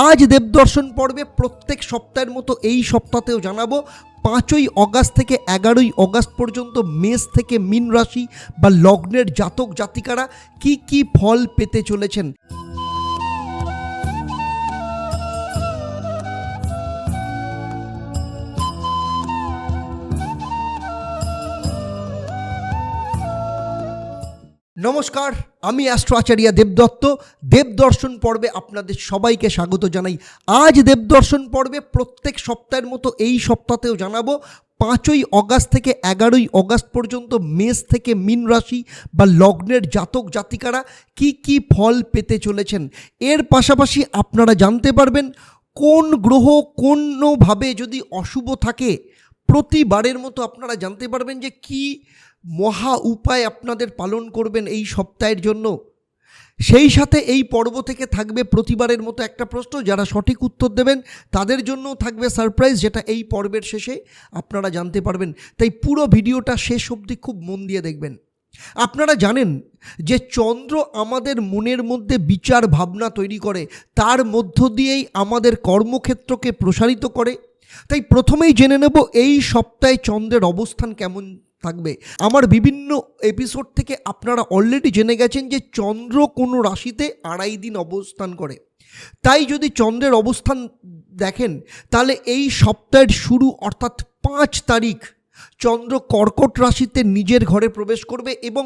আজ দেবদর্শন পর্বে প্রত্যেক সপ্তাহের মতো এই সপ্তাহেও জানাবো 5ই অগাস্ট থেকে 11ই অগাস্ট পর্যন্ত মেষ থেকে মীন রাশি বা লগ্নের জাতক জাতিকারা কি কি ফল পেতে চলেছেন। নমস্কার, আমি অ্যাস্ট্রো আচার্য দেবদত্ত। দেবদর্শন পর্বে আপনাদের সবাইকে স্বাগত জানাই। আজ দেবদর্শন পর্বে প্রত্যেক সপ্তাহের মতো এই সপ্তাহেও জানাবো 5ই অগাস্ট থেকে 11ই অগাস্ট পর্যন্ত মেষ থেকে মীন রাশি বা লগ্নের জাতক জাতিকারা কি কি ফল পেতে চলেছেন। এর পাশাপাশি আপনারা জানতে পারবেন কোন গ্রহ কোনোভাবে যদি অশুভ থাকে প্রতিবারের মতো আপনারা জানতে পারবেন যে কি মহা উপায় আপনাদের পালন করবেন এই সপ্তাহের জন্য। সেই সাথে এই পর্ব থেকে থাকবে প্রতিবারের মতো একটা প্রশ্ন, যারা সঠিক উত্তর দেবেন তাদের জন্য থাকবে সারপ্রাইজ, যেটা এই পর্বের শেষে আপনারা জানতে পারবেন। তাই পুরো ভিডিওটা শেষ অবধি খুব মন দিয়ে দেখবেন। আপনারা জানেন যে চন্দ্র আমাদের মনের মধ্যে বিচার ভাবনা তৈরি করে, তার মধ্য দিয়েই আমাদের কর্মক্ষেত্রকে প্রসারিত করে। তাই প্রথমেই জেনে নেব এই সপ্তাহে চন্দ্রের অবস্থান কেমন থাকবে। আমার বিভিন্ন এপিসোড থেকে আপনারা অলরেডি জেনে গেছেন যে চন্দ্র কোনো রাশিতে 2.5 দিন অবস্থান করে। তাই যদি চন্দ্রের অবস্থান দেখেন তাহলে এই সপ্তাহের শুরু অর্থাৎ 5 তারিখ চন্দ্র কর্কট রাশিতে নিজের ঘরে প্রবেশ করবে এবং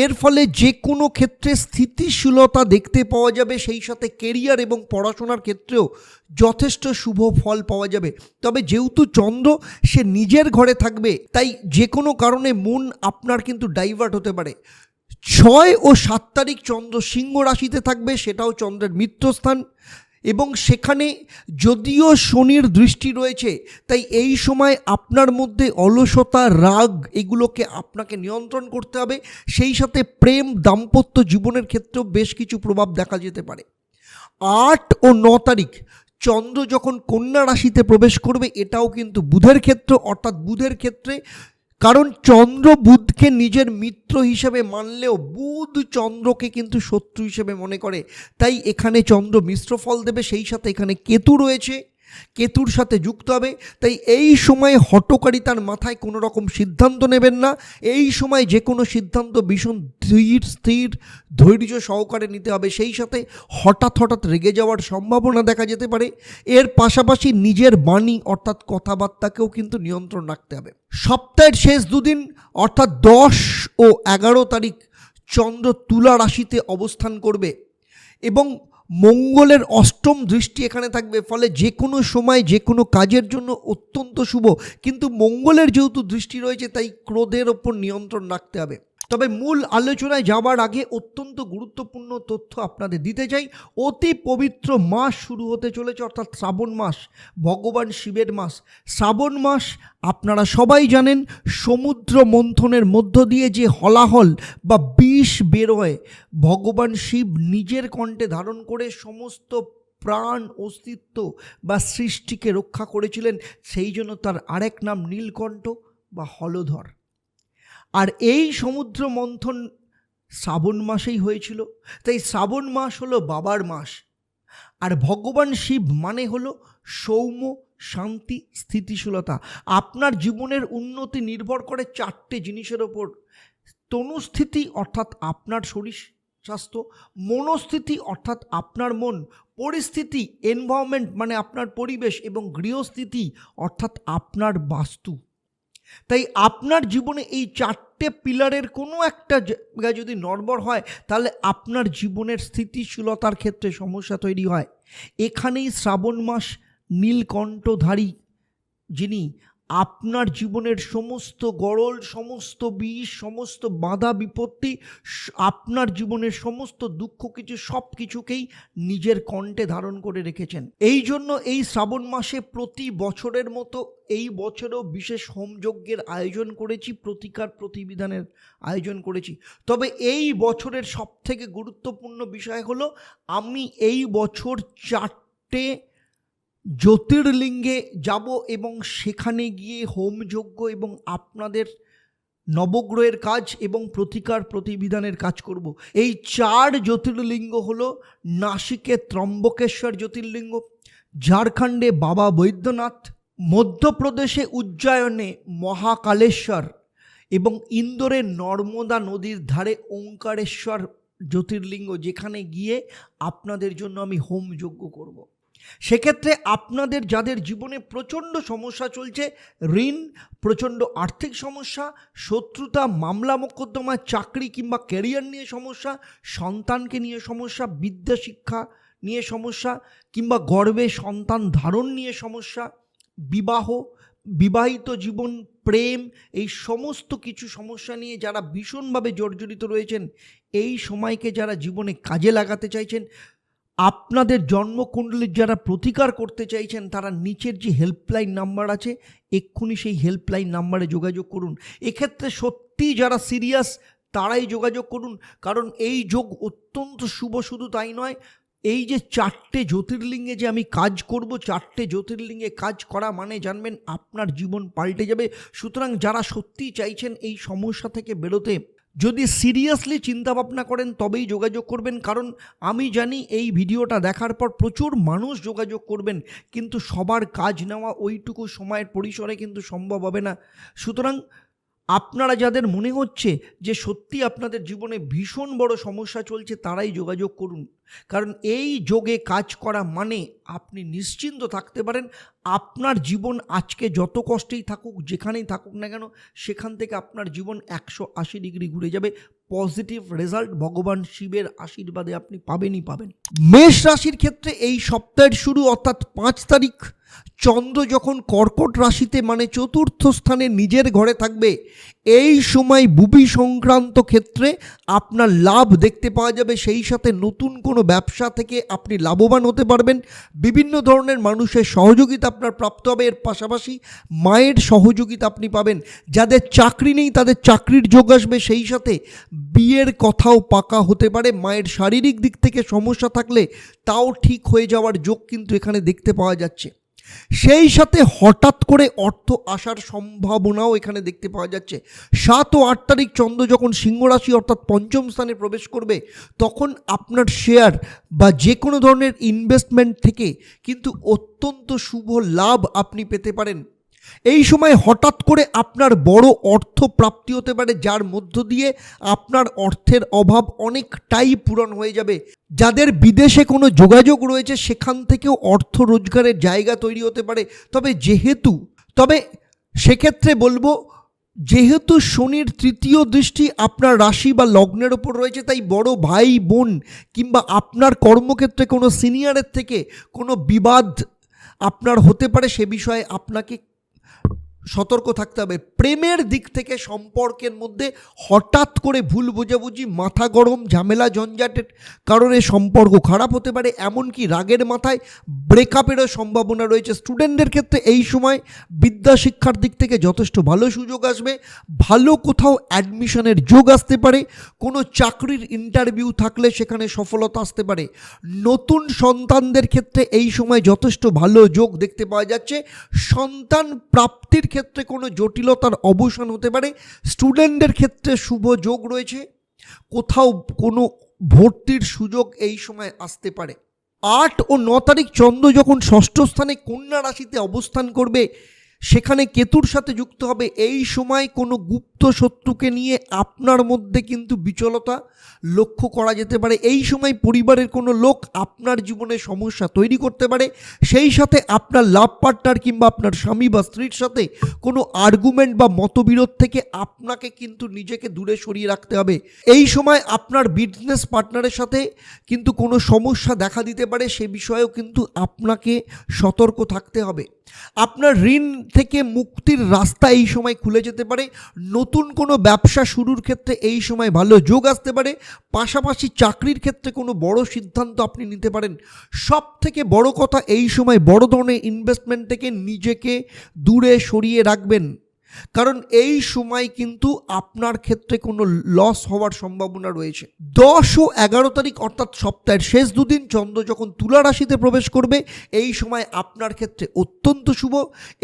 এর ফলে যে কোনো ক্ষেত্রে স্থিতিশীলতা দেখতে পাওয়া যাবে। সেই সাথে কেরিয়ার এবং পড়াশোনার ক্ষেত্রেও যথেষ্ট শুভ ফল পাওয়া যাবে। তবে যেহেতু চন্দ্র সে নিজের ঘরে থাকবে তাই যে কোনো কারণে মন আপনার কিন্তু ডাইভার্ট হতে পারে। 6 ও 7 তারিখ চন্দ্র সিংহ রাশিতে থাকবে, সেটাও চন্দ্রের মিত্রস্থান, এবং সেখানে যদিও শনির দৃষ্টি রয়েছে তাই এই সময় আপনার মধ্যে অলসতা, রাগ এগুলোকে আপনাকে নিয়ন্ত্রণ করতে হবে। সেই সাথে প্রেম, দাম্পত্য জীবনের ক্ষেত্রেও বেশ কিছু প্রভাব দেখা যেতে পারে। 8 ও 9 তারিখ চন্দ্র যখন কন্যা রাশিতে প্রবেশ করবে, এটাও কিন্তু বুধের ক্ষেত্র, অর্থাৎ বুধের ক্ষেত্রে, কারণ চন্দ্র বুধকে নিজের মিত্র হিসেবে মানলেও বুধ চন্দ্রকে কিন্তু শত্রু হিসেবে মনে করে। তাই এখানে চন্দ্র মিশ্র ফল দেবে। সেই সাথে এখানে কেতু রয়েছে, কেতুর সাথে যুক্ত হবে। তাই এই সময় হঠকারিতার মাথায় কোনো রকম সিদ্ধান্ত নেবেন না। এই সময় যে কোনো সিদ্ধান্ত ভীষণ ধীর স্থির ধৈর্য সহকারে নিতে হবে। সেই সাথে হঠাৎ রেগে যাওয়ার সম্ভাবনা দেখা যেতে পারে। এর পাশাপাশি নিজের বাণী অর্থাৎ কথাবার্তাকেও কিন্তু নিয়ন্ত্রণ রাখতে হবে। সপ্তাহের শেষ দুদিন অর্থাৎ 10 ও 11 তারিখ চন্দ্র তুলা রাশিতে অবস্থান করবে এবং মঙ্গলের অষ্টম দৃষ্টি এখানে থাকবে। ফলে যে কোনো সময় যে কোনো কাজের জন্য অত্যন্ত শুভ। কিন্তু মঙ্গলের যেহেতু দৃষ্টি রয়েছে তাই ক্রোধের ওপর নিয়ন্ত্রণ রাখতে হবে। তবে মূল আলোচনায় যাওয়ার আগে অত্যন্ত গুরুত্বপূর্ণ তথ্য আপনাদের দিতে চাই। অতি পবিত্র মাস শুরু হতে চলেছে, অর্থাৎ শ্রাবণ মাস, ভগবান শিবের মাস। শ্রাবণ মাস আপনারা সবাই জানেন সমুদ্র মন্থনের মধ্য দিয়ে যে হলাহল বা বিষ বেরোয়, ভগবান শিব নিজের কণ্ঠে ধারণ করে সমস্ত প্রাণ, অস্তিত্ব বা সৃষ্টিকে রক্ষা করেছিলেন। সেই জন্য তার আরেক নাম নীলকণ্ঠ বা হলধর। আর এই সমুদ্র মন্থন শ্রাবণ মাসেই হয়েছিল। তাই শ্রাবণ মাস হলো বাবার মাস। আর ভগবান শিব মানে হলো সৌম্য, শান্তি, স্থিতিশীলতা। আপনার জীবনের উন্নতি নির্ভর করে 4টে জিনিসের ওপর: তনুস্থিতি অর্থাৎ আপনার শরীর স্বাস্থ্য, মনস্থিতি অর্থাৎ আপনার মন, পরিস্থিতি এনভায়রনমেন্ট মানে আপনার পরিবেশ, এবং গৃহস্থিতি অর্থাৎ আপনার বাস্তু। তাই আপনার জীবনে এই 4টে পিলারের কোনো একটা জায়গা যদি নড়বড় হয় তাহলে আপনার জীবনের স্থিতিশীলতার ক্ষেত্রে সমস্যা তৈরি হয়। এখানেই শ্রাবণ মাস নীলকণ্ঠধারী, যিনি আপনার জীবনের সমস্ত গরল, সমস্ত বিষ, সমস্ত বাধা বিপত্তি, আপনার জীবনের সমস্ত দুঃখ কিছু সব কিছুকেই নিজের কণ্ঠে ধারণ করে রেখেছেন। এই জন্য এই শ্রাবণ মাসে প্রতি বছরের মতো এই বছরেও বিশেষ হোমযজ্ঞের আয়োজন করেছি, প্রতিকার প্রতিবিধানের আয়োজন করেছি। তবে এই বছরের সবথেকে গুরুত্বপূর্ণ বিষয় হলো আমি এই বছর 4টে জ্যোতির্লিঙ্গে যাব এবং সেখানে গিয়ে হোমযজ্ঞ এবং আপনাদের নবগ্রহের কাজ এবং প্রতিকার প্রতিবিধানের কাজ করব। এই 4 জ্যোতির্লিঙ্গ হলো নাসিকে ত্রম্বকেশ্বর জ্যোতির্লিঙ্গ, ঝাড়খণ্ডে বাবা বৈদ্যনাথ, মধ্যপ্রদেশে উজ্জয়নে মহাকালেশ্বর এবং ইন্দোরে নর্মদা নদীর ধারে ওঙ্কারেশ্বর জ্যোতির্লিঙ্গ, যেখানে গিয়ে আপনাদের জন্য আমি হোম যজ্ঞ করব। সেক্ষেত্রে আপনাদের যাদের জীবনে প্রচণ্ড সমস্যা চলছে, ঋণ, প্রচণ্ড আর্থিক সমস্যা, শত্রুতা, মামলা মোকদ্দমা, চাকরি কিংবা ক্যারিয়ার নিয়ে সমস্যা, সন্তানকে নিয়ে সমস্যা, বিদ্যা শিক্ষা নিয়ে সমস্যা কিংবা গর্ভে সন্তান ধারণ নিয়ে সমস্যা, বিবাহিত জীবন, প্রেম, এই সমস্ত কিছু সমস্যা নিয়ে যারা ভীষণভাবে জর্জরিত রয়েছেন, এই সময়কে যারা জীবনে কাজে লাগাতে চাইছেন, আপনাদের জন্মকুণ্ডলীর যারা প্রতিকার করতে চাইছেন, তারা নিচের যে হেল্পলাইন নাম্বার আছে, এক্ষুনি সেই হেল্পলাইন নাম্বারে যোগাযোগ করুন। এক্ষেত্রে সত্যি যারা সিরিয়াস তারাই যোগাযোগ করুন, কারণ এই যোগ অত্যন্ত শুভ। শুধু তাই নয়, এই যে 4টে জ্যোতির্লিঙ্গে যে আমি কাজ করব, 4টে জ্যোতির্লিঙ্গে কাজ করা মানে জানবেন আপনার জীবন পাল্টে যাবে। সুতরাং যারা সত্যি চাইছেন এই সমস্যা থেকে বেরোতে, যদি সিরিয়াসলি চিন্তাভাবনা করেন তবেই যোগাযোগ করবেন, কারণ আমি জানি এই ভিডিওটা দেখার পর প্রচুর মানুষ যোগাযোগ করবেন, কিন্তু সবার কাজ নেওয়া ওইটুকু সময়ের পরিসরে কিন্তু সম্ভব হবে না। সুতরাং আপনারা যাদের মনে হচ্ছে যে সত্যি আপনাদের জীবনে ভীষণ বড় সমস্যা চলছে, তারাই যোগাযোগ করুন, কারণ এই যোগে কাজ করা মানে আপনি নিশ্চিন্ত থাকতে পারেন আপনার জীবন আজকে যত কষ্টেই থাকুক, যেখানেই থাকুক না কেন, সেখান থেকে আপনার জীবন 180 ডিগ্রি ঘুরে যাবে। পজিটিভ রেজাল্ট ভগবান শিবের আশীর্বাদে আপনি পাবেনই পাবেন। মেষ রাশির ক্ষেত্রে এই সপ্তাহের শুরু অর্থাৎ 5 তারিখ চন্দ্র যখন কর্কট রাশিতে মানে 4র্থ স্থানে নিজের ঘরে থাকবে, এই সময় ভূমি সংক্রান্ত ক্ষেত্রে আপনার লাভ দেখতে পাওয়া যাবে। সেই সাথে নতুন কোনো ব্যবসা থেকে আপনি লাভবান হতে পারবেন। বিভিন্ন ধরনের মানুষের সহযোগিতা আপনার প্রাপ্ত হবে। এর পাশাপাশি মায়ের সহযোগিতা আপনি পাবেন। যাদের চাকরি নেই তাদের চাকরির যোগ আসবে। সেই সাথে বিয়ের কথাও পাকা হতে পারে। মায়ের শারীরিক দিক থেকে সমস্যা থাকলে তাও ঠিক হয়ে যাওয়ার যোগ কিন্তু এখানে দেখতে পাওয়া যাচ্ছে। সেই সাথে হঠাৎ করে অর্থ আসার সম্ভাবনাও এখানে দেখতে পাওয়া যাচ্ছে। 7 ও 8 তারিখ চন্দ্র যখন সিংহ রাশি অর্থাৎ 5ম স্থানে প্রবেশ করবে, তখন আপনার শেয়ার বা যে কোনো ধরনের ইনভেস্টমেন্ট থেকে কিন্তু অত্যন্ত শুভ লাভ আপনি পেতে পারেন। এই সময় হঠাৎ করে আপনার বড় অর্থ প্রাপ্তি হতে পারে, যার মধ্য দিয়ে আপনার অর্থের অভাব অনেকটাই পূরণ হয়ে যাবে। যাদের বিদেশে কোনো যোগাযোগ রয়েছে সেখান থেকেও অর্থ রোজগারের জায়গা তৈরি হতে পারে। তবে সেক্ষেত্রে বলবো, যেহেতু শনির 3য় দৃষ্টি আপনার রাশি বা লগ্নের ওপর রয়েছে, তাই বড় ভাই বোন কিংবা আপনার কর্মক্ষেত্রে কোনো সিনিয়রের থেকে কোনো বিবাদ আপনার হতে পারে, সে বিষয়ে আপনাকে সতর্ক থাকতে হবে। প্রেমের দিক থেকে সম্পর্কের মধ্যে হঠাৎ করে ভুল বোঝাবুঝি, মাথা গরম, ঝামেলা ঝঞ্ঝাটের কারণে সম্পর্ক খারাপ হতে পারে, এমনকি রাগের মাথায় ব্রেকআপেরও সম্ভাবনা রয়েছে। স্টুডেন্টদের ক্ষেত্রে এই সময় বিদ্যা শিক্ষার দিক থেকে যথেষ্ট ভালো সুযোগ আসবে। ভালো কোথাও অ্যাডমিশনের যোগ আসতে পারে। কোনো চাকরির ইন্টারভিউ থাকলে সেখানে সফলতা আসতে পারে। নতুন সন্তানদের ক্ষেত্রে এই সময় যথেষ্ট ভালো যোগ দেখতে পাওয়া যাচ্ছে। সন্তান প্রাপ্তির ক্ষেত্রে কোনো জটিলতার অবসান হতে পারে। স্টুডেন্টদের ক্ষেত্রে শুভ যোগ রয়েছে। কোথাও কোনো ভর্তির সুযোগ এই সময় আসতে পারে। 8 ও 9 তারিখ চন্দ্র যখন 6ষ্ঠ স্থানে কন্যা রাশিতে অবস্থান করবে, সেখানে কেতুর সাথে যুক্ত হবে। এই সময় কোনো গুপ্ত শত্রুকে নিয়ে আপনার মধ্যে কিন্তু বিচলতা লক্ষ্য করা যেতে পারে। এই সময় পরিবারের কোনো লোক আপনার জীবনে সমস্যা তৈরি করতে পারে। সেই সাথে আপনার লাভ পার্টনার কিংবা আপনার স্বামী বা স্ত্রীর সাথে কোনো আর্গুমেন্ট বা মতবিরোধ থেকে আপনাকে কিন্তু নিজেকে দূরে সরিয়ে রাখতে হবে। এই সময় আপনার বিজনেস পার্টনারের সাথে কিন্তু কোনো সমস্যা দেখা দিতে পারে, সে বিষয়েও কিন্তু আপনাকে সতর্ক থাকতে হবে। আপনার ঋণ থেকে মুক্তির রাস্তা এই সময় খুলে যেতে পারে। নতুন কোনো ব্যবসা শুরুর ক্ষেত্রে এই সময় ভালো যোগ আসতে পারে। পাশাপাশি চাকরির ক্ষেত্রে কোনো বড় সিদ্ধান্ত আপনি নিতে পারেন। সব থেকে বড় কথা, এই সময় বড় ধরনের ইনভেস্টমেন্ট থেকে নিজেকে দূরে সরিয়ে রাখবেন। কারণ এই সময় কিন্তু আপনার ক্ষেত্রে কোনো লস হওয়ার সম্ভাবনা রয়েছে। 10 ও 11 তারিখ অর্থাৎ সপ্তাহের শেষ দুদিন চন্দ্র যখন তুলা রাশিতে প্রবেশ করবে, এই সময় আপনার ক্ষেত্রে অত্যন্ত শুভ।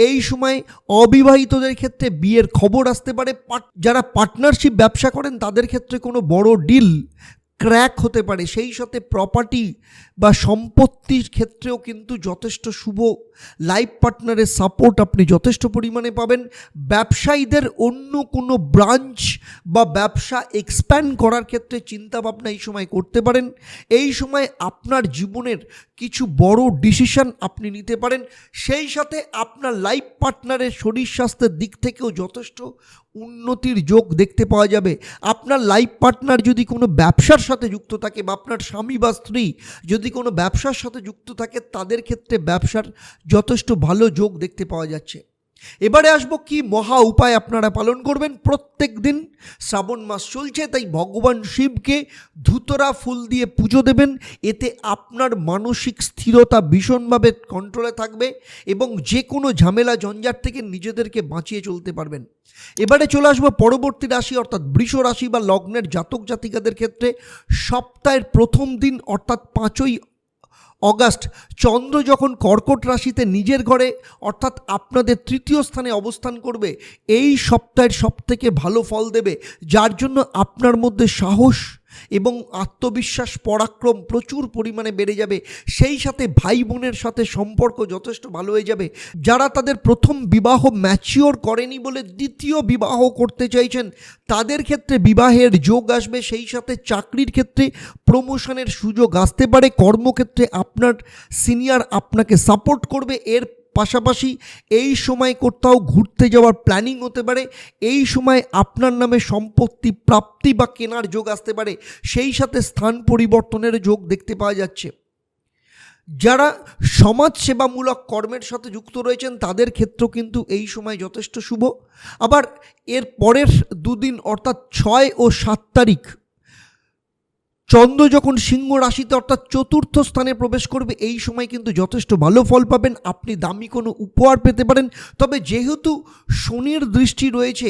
এই সময় অবিবাহিতদের ক্ষেত্রে বিয়ের খবর আসতে পারে। যারা পার্টনারশিপ ব্যবসা করেন তাদের ক্ষেত্রে কোনো বড় ডিল ক্র্যাক হতে পারে। সেই সাথে প্রপার্টি বা সম্পত্তির ক্ষেত্রেও কিন্তু যথেষ্ট শুভ। লাইফ পার্টনারের সাপোর্ট আপনি যথেষ্ট পরিমাণে পাবেন। ব্যবসায়ীদের অন্য কোনো ব্রাঞ্চ বা ব্যবসা এক্সপ্যান্ড করার ক্ষেত্রে চিন্তাভাবনা এই সময় করতে পারেন। এই সময় আপনার জীবনের কিছু বড় ডিসিশন আপনি নিতে পারেন। সেই সাথে আপনার লাইফ পার্টনারের শরীর স্বাস্থ্যের দিক থেকেও যথেষ্ট উন্নতির যোগ দেখতে পাওয়া যাবে। আপনার লাইফ পার্টনার যদি কোনো ব্যবসার সাথে যুক্ত থাকে বা আপনার স্বামী বা স্ত্রী যদি কোনো ব্যবসার সাথে যুক্ত থাকে, তাদের ক্ষেত্রে ব্যবসার যথেষ্ট ভালো যোগ দেখতে পাওয়া যাচ্ছে। এবারে আসবো কি মহা উপায় আপনারা পালন করবেন। প্রত্যেক দিন শ্রাবণ মাস চলছে, তাই ভগবান শিবকে ধুতরা ফুল দিয়ে পুজো দেবেন। এতে আপনার মানসিক স্থিরতা ভীষণভাবে কন্ট্রোলে থাকবে এবং যে কোনো ঝামেলা ঝঞ্ঝাট থেকে নিজেদেরকে বাঁচিয়ে চলতে পারবেন। এবারে চলে আসবো পরবর্তী রাশি অর্থাৎ বৃষ রাশি বা লগ্নের জাতক জাতিকাদের ক্ষেত্রে সপ্তাহের প্রথম দিন অর্থাৎ 5ই অগাস্ট চন্দ্র যখন কর্কট রাশিতে নিজের ঘরে অর্থাৎ আপনাদের তৃতীয় স্থানে অবস্থান করবে, এই সপ্তাহের সবথেকে ভালো ফল দেবে, যার জন্য আপনার মধ্যে সাহস এবং আত্মবিশ্বাস পরাক্রম প্রচুর পরিমাণে বেড়ে যাবে। সেই সাথে ভাই বোনের সাথে সম্পর্ক যথেষ্ট ভালো হয়ে যাবে। যারা তাদের প্রথম বিবাহ ম্যাচিওর করেনি বলে দ্বিতীয় বিবাহ করতে চাইছেন, তাদের ক্ষেত্রে বিবাহের যোগ আসবে। সেই সাথে চাকরির ক্ষেত্রে প্রমোশনের সুযোগ আসতে পারে। কর্মক্ষেত্রে আপনার সিনিয়র আপনাকে সাপোর্ট করবে। এর পাশাপাশি এই সময় কোথাও ঘুরতে যাওয়ার প্ল্যানিং হতে পারে। এই সময় আপনার নামে সম্পত্তি প্রাপ্তি বা কেনার যোগ আসতে পারে। সেই সাথে স্থান পরিবর্তনের যোগ দেখতে পাওয়া যাচ্ছে। যারা সমাজসেবামূলক কর্মের সাথে যুক্ত রয়েছেন তাদের ক্ষেত্রেও কিন্তু এই সময় যথেষ্ট শুভ। আবার এর পরের দুদিন অর্থাৎ 6 ও 7 তারিখ চন্দ্র যখন সিংহ রাশিতে অর্থাৎ চতুর্থ স্থানে প্রবেশ করবে, এই সময় কিন্তু যথেষ্ট ভালো ফল পাবেন। আপনি দামি কোনো উপহার পেতে পারেন। তবে যেহেতু শনির দৃষ্টি রয়েছে,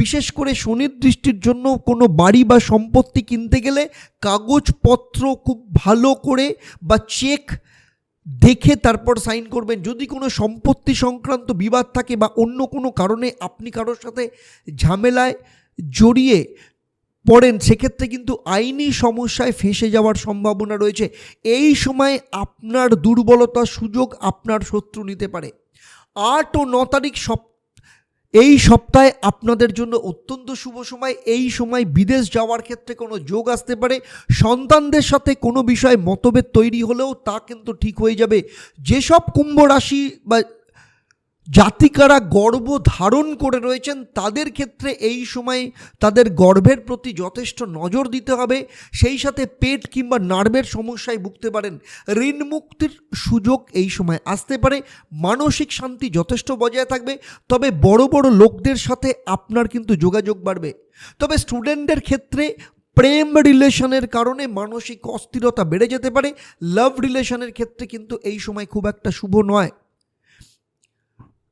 বিশেষ করে শনির দৃষ্টির জন্য কোনো বাড়ি বা সম্পত্তি কিনতে গেলে কাগজপত্র খুব ভালো করে বা চেক দেখে তারপর সাইন করবেন। যদি কোনো সম্পত্তি সংক্রান্ত বিবাদ থাকে বা অন্য কোনো কারণে আপনি কারোর সাথে ঝামেলায় জড়িয়ে পড়েন, সেক্ষেত্রে কিন্তু আইনি সমস্যায় ফেঁসে যাওয়ার সম্ভাবনা রয়েছে। এই সময় আপনার দুর্বলতা সুযোগ আপনার শত্রু নিতে পারে। 8 ও 9 তারিখ এই সপ্তাহে আপনাদের জন্য অত্যন্ত শুভ সময়। এই সময় বিদেশ যাওয়ার ক্ষেত্রে কোনো যোগ আসতে পারে। সন্তানদের সাথে কোনো বিষয়ে মতভেদ তৈরি হলেও তা কিন্তু ঠিক হয়ে যাবে। যেসব কুম্ভ রাশি বা জাতিকারা গর্ভ ধারণ করে রয়েছেন তাদের ক্ষেত্রে এই সময় তাদের গর্ভের প্রতি যথেষ্ট নজর দিতে হবে। সেই সাথে পেট কিংবা নার্ভের সমস্যায় ভুগতে পারেন। ঋণ মুক্তির সুযোগ এই সময় আসতে পারে। মানসিক শান্তি যথেষ্ট বজায় থাকবে। তবে বড় বড় লোকদের সাথে আপনার কিন্তু যোগাযোগ বাড়বে। তবে স্টুডেন্টদের ক্ষেত্রে প্রেম রিলেশনের কারণে মানসিক অস্থিরতা বেড়ে যেতে পারে। লাভ রিলেশনের ক্ষেত্রে কিন্তু এই সময় খুব একটা শুভ নয়।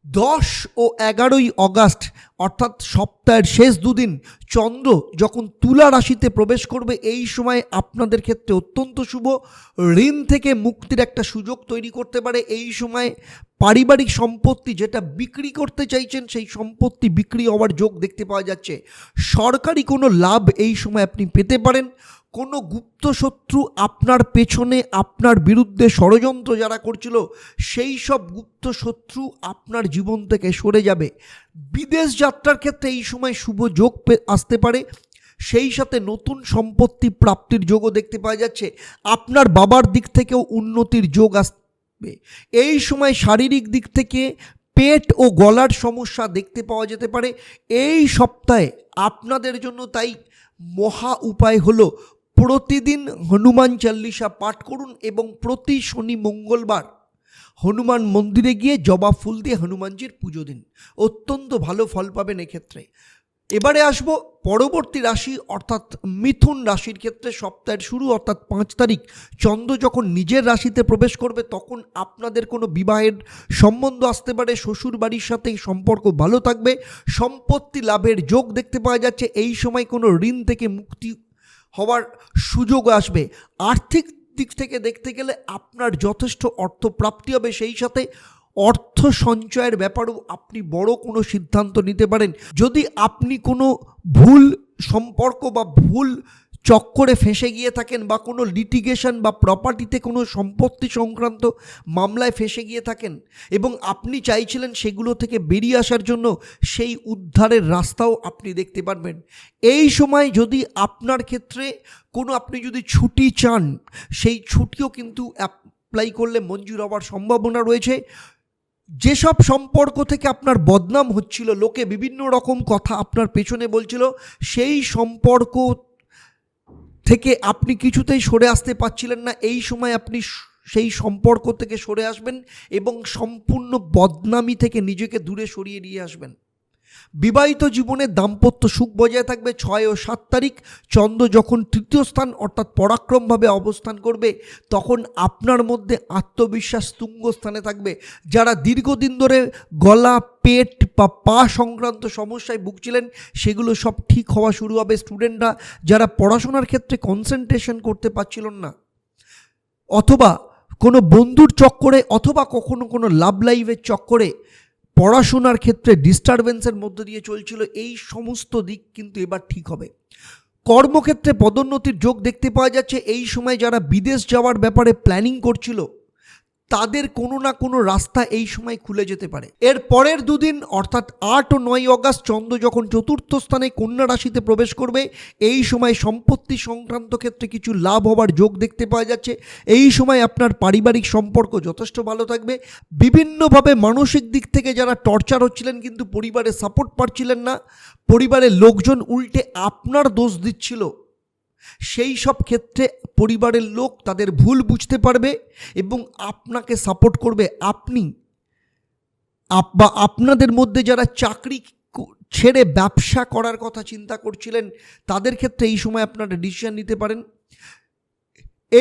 10 ও 11ই অগাস্ট অর্থাৎ সপ্তাহের শেষ দুদিন চন্দ্র যখন তুলা রাশিতে প্রবেশ করবে, এই সময় আপনাদের ক্ষেত্রে অত্যন্ত শুভ। ঋণ থেকে মুক্তির একটা সুযোগ তৈরি করতে পারে। এই সময় পারিবারিক সম্পত্তি যেটা বিক্রি করতে চাইছেন সেই সম্পত্তি বিক্রি হওয়ার যোগ দেখতে পাওয়া যাচ্ছে। সরকারি কোনো লাভ এই সময় আপনি পেতে পারেন। কোনো গুপ্ত শত্রু আপনার পেছনে আপনার বিরুদ্ধে ষড়যন্ত্র যারা করছিল সেই সব গুপ্ত শত্রু আপনার জীবন থেকে সরে যাবে। বিদেশ যাত্রার ক্ষেত্রে এই সময় শুভ যোগ আসতে পারে। সেই সাথে নতুন সম্পত্তি প্রাপ্তির যোগও দেখতে পাওয়া যাচ্ছে। আপনার বাবার দিক থেকেও উন্নতির যোগ আসবে। এই সময় শারীরিক দিক থেকে পেট ও গলার সমস্যা দেখতে পাওয়া যেতে পারে। এই সপ্তাহে আপনাদের জন্য তাই মহা উপায় হলো প্রতিদিন হনুমান চল্লিশা পাঠ করুন এবং প্রতি শনি মঙ্গলবার হনুমান মন্দিরে গিয়ে জবা ফুল দিয়ে হনুমানজির পুজো দিন। অত্যন্ত ভালো ফল পাবেন এক্ষেত্রে। এবারে আসব পরবর্তী রাশি অর্থাৎ মিথুন রাশির ক্ষেত্রে। সপ্তাহের শুরু অর্থাৎ 5 তারিখ চন্দ্র যখন নিজের রাশিতে প্রবেশ করবে তখন আপনাদের কোনো বিবাহের সম্বন্ধ আসতে পারে, শ্বশুর বাড়ির সাথে সম্পর্ক ভালো থাকবে, সম্পত্তি লাভের যোগ দেখতে পাওয়া যাচ্ছে। এই সময় কোনো ঋণ থেকে মুক্তি হওয়ার সুযোগ আসবে। আর্থিক দিক থেকে দেখতে গেলে আপনার যথেষ্ট অর্থ প্রাপ্তি হবে, সেই সাথে অর্থ সঞ্চয়ের ব্যাপারেও আপনি বড় কোনো সিদ্ধান্ত নিতে পারেন। যদি আপনি কোনো ভুল সম্পর্ক বা ভুল চক্করে ফেঁসে গিয়ে থাকেন বা কোনো লিটিগেশন বা প্রপার্টিতে কোনো সম্পত্তি সংক্রান্ত মামলায় ফেঁসে গিয়ে থাকেন এবং আপনি চাইছিলেন সেগুলো থেকে বেরিয়ে আসার জন্য, সেই উদ্ধারের রাস্তাও আপনি দেখতে পারবেন। এই সময় যদি আপনার ক্ষেত্রে আপনি যদি ছুটি চান, সেই ছুটিও কিন্তু অ্যাপ্লাই করলে মঞ্জুর হওয়ার সম্ভাবনা রয়েছে। যেসব সম্পর্ক থেকে আপনার বদনাম হচ্ছিল, লোকে বিভিন্ন রকম কথা আপনার পেছনে বলছিল, সেই সম্পর্ক থেকে আপনি কিছুতেই সরে আসতে পারছিলেন না, এই সময় আপনি সেই সম্পর্ক থেকে সরে আসবেন এবং সম্পূর্ণ বদনামি থেকে নিজেকে দূরে সরিয়ে নিয়ে আসবেন। বিবাহিত জীবনে দাম্পত্য সুখ বজায় থাকবে। 6 ও 7 তারিখ চন্দ্র যখন তৃতীয় স্থান অর্থাৎ পরাক্রমভাবে অবস্থান করবে তখন আপনার মধ্যে আত্মবিশ্বাস তুঙ্গ স্থানে থাকবে। যারা দীর্ঘদিন ধরে গলা, পেট বা পা সংক্রান্ত সমস্যায় ভুগছিলেন সেগুলো সব ঠিক হওয়া শুরু হবে। স্টুডেন্টরা যারা পড়াশোনার ক্ষেত্রে কনসেন্ট্রেশন করতে পারছিলেন না, অথবা কোনো বন্ধুর চক্করে অথবা কখনো কোনো লাভ লাইফের চক্করে পড়াশোনার ক্ষেত্রে ডিস্টারবেন্সের মধ্যে দিয়ে চলছিল, এই সমস্ত দিক কিন্তু এবার ঠিক হবে। কর্মক্ষেত্রে পদোন্নতির যোগ দেখতে পাওয়া যাচ্ছে। এই সময় যারা বিদেশ যাওয়ার ব্যাপারে প্ল্যানিং করছিল তাদের কোনো না কোনো রাস্তা এই সময় খুলে যেতে পারে। এর পরের দুদিন অর্থাৎ 8 ও 9 অগাস্ট চন্দ্র যখন চতুর্থ স্থানে কন্যা রাশিতে প্রবেশ করবে, এই সময় সম্পত্তি সংক্রান্ত ক্ষেত্রে কিছু লাভ হওয়ার যোগ দেখতে পাওয়া যাচ্ছে। এই সময় আপনার পারিবারিক সম্পর্ক যথেষ্ট ভালো থাকবে। বিভিন্নভাবে মানসিক দিক থেকে যারা টর্চার হচ্ছিলেন কিন্তু পরিবারের সাপোর্ট পাচ্ছিলেন না, পরিবারের লোকজন উল্টে আপনার দোষ দিচ্ছিল, সেই সব ক্ষেত্রে পরিবারের লোক তাদের ভুল বুঝতে পারবে এবং আপনাকে সাপোর্ট করবে। আপনি বা আপনাদের মধ্যে যারা চাকরি ছেড়ে ব্যবসা করার কথা চিন্তা করছিলেন তাদের ক্ষেত্রে এই সময় আপনারা ডিসিশন নিতে পারেন।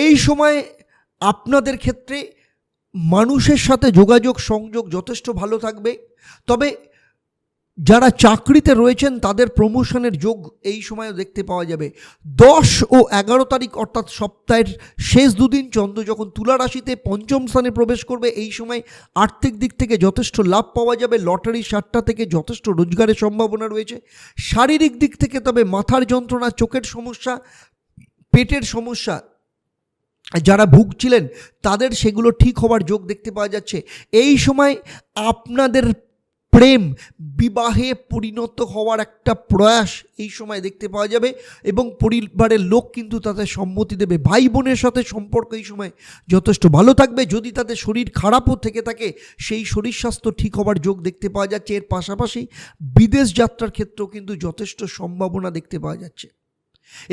এই সময় আপনাদের ক্ষেত্রে মানুষের সাথে যোগাযোগ সংযোগ যথেষ্ট ভালো থাকবে। তবে যারা চাকরিতে রয়েছেন তাদের প্রমোশনের যোগ এই সময় দেখতে পাওয়া যাবে। 10 ও 11 তারিখ অর্থাৎ সপ্তাহের শেষ দুদিন চন্দ্র যখন তুলা রাশিতে পঞ্চম স্থানে প্রবেশ করবে, এই সময় আর্থিক দিক থেকে যথেষ্ট লাভ পাওয়া যাবে। লটারি সাট্টা থেকে যথেষ্ট রোজগারের সম্ভাবনা রয়েছে। শারীরিক দিক থেকে তবে মাথার যন্ত্রণা, চোখের সমস্যা, পেটের সমস্যা যারা ভুগছিলেন তাদের সেগুলো ঠিক হওয়ার যোগ দেখতে পাওয়া যাচ্ছে। এই সময় আপনাদের প্রেম বিবাহে পরিণত হওয়ার একটা প্রয়াস এই সময় দেখতে পাওয়া যাবে এবং পরিবারের লোক কিন্তু তাদের সম্মতি দেবে। ভাই বোনের সাথে সম্পর্ক এই সময় যথেষ্ট ভালো থাকবে। যদি তাদের শরীর খারাপও থেকে থাকে সেই শরীর স্বাস্থ্য ঠিক হওয়ার যোগ দেখতে পাওয়া যাচ্ছে। এর পাশাপাশি বিদেশ যাত্রার ক্ষেত্রেও কিন্তু যথেষ্ট সম্ভাবনা দেখতে পাওয়া যাচ্ছে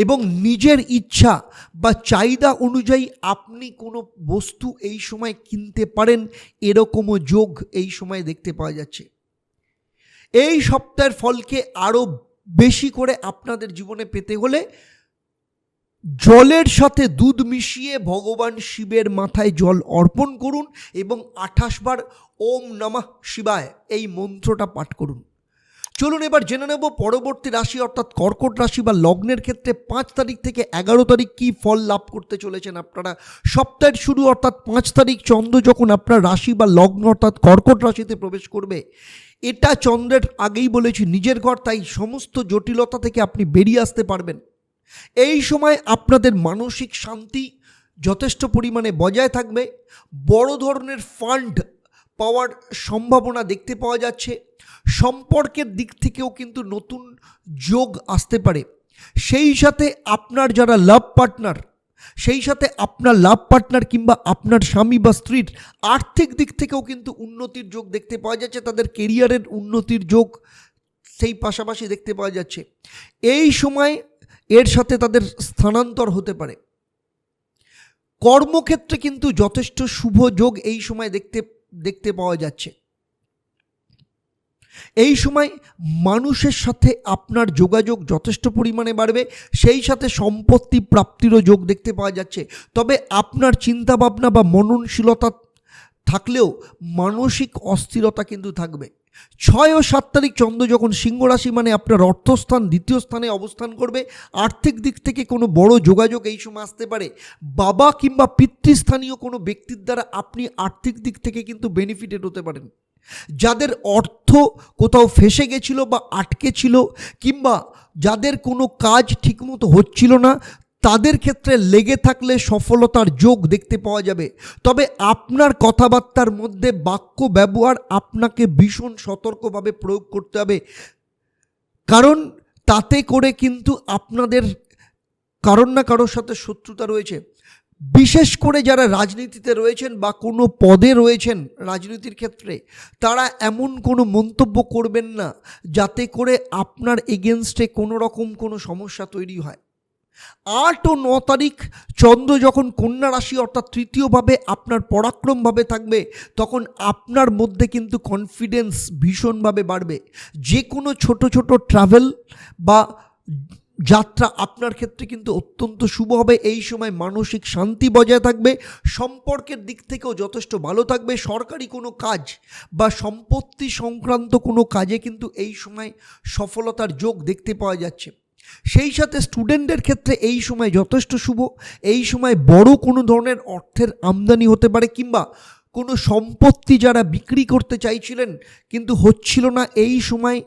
এবং নিজের ইচ্ছা বা চাহিদা অনুযায়ী আপনি কোনো বস্তু এই সময় কিনতে পারেন, এরকমও যোগ এই সময় দেখতে পাওয়া যাচ্ছে। এই সপ্তাহের ফলকে আরও বেশি করে আপনাদের জীবনে পেতে হলে জলের সাথে দুধ মিশিয়ে ভগবান শিবের মাথায় জল অর্পণ করুন এবং 28 বার ওম নমঃ শিবায় এই মন্ত্রটা পাঠ করুন। চলুন এবার জেনে নেব পরবর্তী রাশি অর্থাৎ কর্কট রাশি বা লগ্নের ক্ষেত্রে 5 তারিখ থেকে 11 তারিখ কী ফল লাভ করতে চলেছেন আপনারা। সপ্তাহের শুরু অর্থাৎ 5 তারিখ চন্দ্র যখন আপনার রাশি বা লগ্ন অর্থাৎ কর্কট রাশিতে প্রবেশ করবে, এটা চন্দ্রের আগেই বলেছি নিজের ঘর, তাই সমস্ত জটিলতা থেকে আপনি বেরিয়ে আসতে পারবেন। এই সময় আপনাদের মানসিক শান্তি যথেষ্ট পরিমাণে বজায় থাকবে। বড় ধরনের ফান্ড পাওয়ার সম্ভাবনা দেখতে পাওয়া যাচ্ছে। সম্পর্কের দিক থেকেও কিন্তু নতুন যোগ আসতে পারে। সেই সাথে আপনার যারা লাভ পার্টনার, সেই সাথে আপনার লাভ পার্টনার কিংবা আপনার স্বামী বা স্ত্রীর আর্থিক দিক থেকেও কিন্তু উন্নতির যোগ দেখতে পাওয়া যাচ্ছে। তাদের কেরিয়ারের উন্নতির যোগ সেই পাশাপাশি দেখতে পাওয়া যাচ্ছে। এই সময় এর সাথে তাদের স্থানান্তর হতে পারে। কর্মক্ষেত্রে কিন্তু যথেষ্ট শুভ যোগ এই সময় দেখতে পাওয়া যাচ্ছে। এই সময় মানুষের সাথে আপনার যোগাযোগ যথেষ্ট পরিমাণে বাড়বে, সেই সাথে সম্পত্তি প্রাপ্তিরও যোগ দেখতে পাওয়া যাচ্ছে। তবে আপনার চিন্তাভাবনা বা মননশীলতা থাকলেও মানসিক অস্থিরতা কিন্তু থাকবে। 6 ও 7 তারিখ চন্দ্র যখন সিংহ রাশি মানে আপনার অর্থস্থান দ্বিতীয় স্থানে অবস্থান করবে, আর্থিক দিক থেকে কোনো বড় যোগাযোগ এই সময় আসতে পারে। বাবা কিংবা পিতৃস্থানীয় কোনো ব্যক্তির দ্বারা আপনি আর্থিক দিক থেকে কিন্তু বেনিফিটেড হতে পারেন। যাদের অর্থ কোথাও ফেঁসে গেছিল বা আটকে ছিল, কিংবা যাদের কোনো কাজ ঠিকমতো হচ্ছিল না, তাদের ক্ষেত্রে লেগে থাকলে সফলতার যোগ দেখতে পাওয়া যাবে। তবে আপনার কথাবার্তার মধ্যে বাক্য ব্যবহার আপনাকে ভীষণ সতর্কভাবে প্রয়োগ করতে হবে, কারণ তাতে করে কিন্তু আপনাদের কারোর না কারোর সাথে শত্রুতা রয়েছে। বিশেষ করে যারা রাজনীতিতে রয়েছেন বা কোনো পদে রয়েছেন রাজনীতির ক্ষেত্রে, তারা এমন কোনো মন্তব্য করবেন না যাতে করে আপনার এগেনস্টে কোনো রকম কোনো সমস্যা তৈরি হয়। 8 ও 9 তারিখ চন্দ্র যখন কন্যা রাশি অর্থাৎ তৃতীয়ভাবে আপনার পরাক্রমভাবে থাকবে, তখন আপনার মধ্যে কিন্তু কনফিডেন্স ভীষণভাবে বাড়বে। যে কোনো ছোট ছোট ট্রাভেল বা যাত্রা আপনার ক্ষেত্রে কিন্তু অত্যন্ত শুভ হবে। এই সময় মানসিক শান্তি বজায় থাকবে, সম্পর্কের দিক থেকেও যথেষ্ট ভালো থাকবে। সরকারি কোনো কাজ বা সম্পত্তি সংক্রান্ত কোনো কাজে কিন্তু এই সময় সফলতার যোগ দেখতে পাওয়া যাচ্ছে। সেই সাথে স্টুডেন্টদের ক্ষেত্রে এই সময় যথেষ্ট শুভ। এই সময় বড় কোনো ধরনের অর্থের আমদানি হতে পারে, কিংবা কোনো সম্পত্তি যারা বিক্রি করতে চাইছিলেন কিন্তু হচ্ছিল না, এই সময়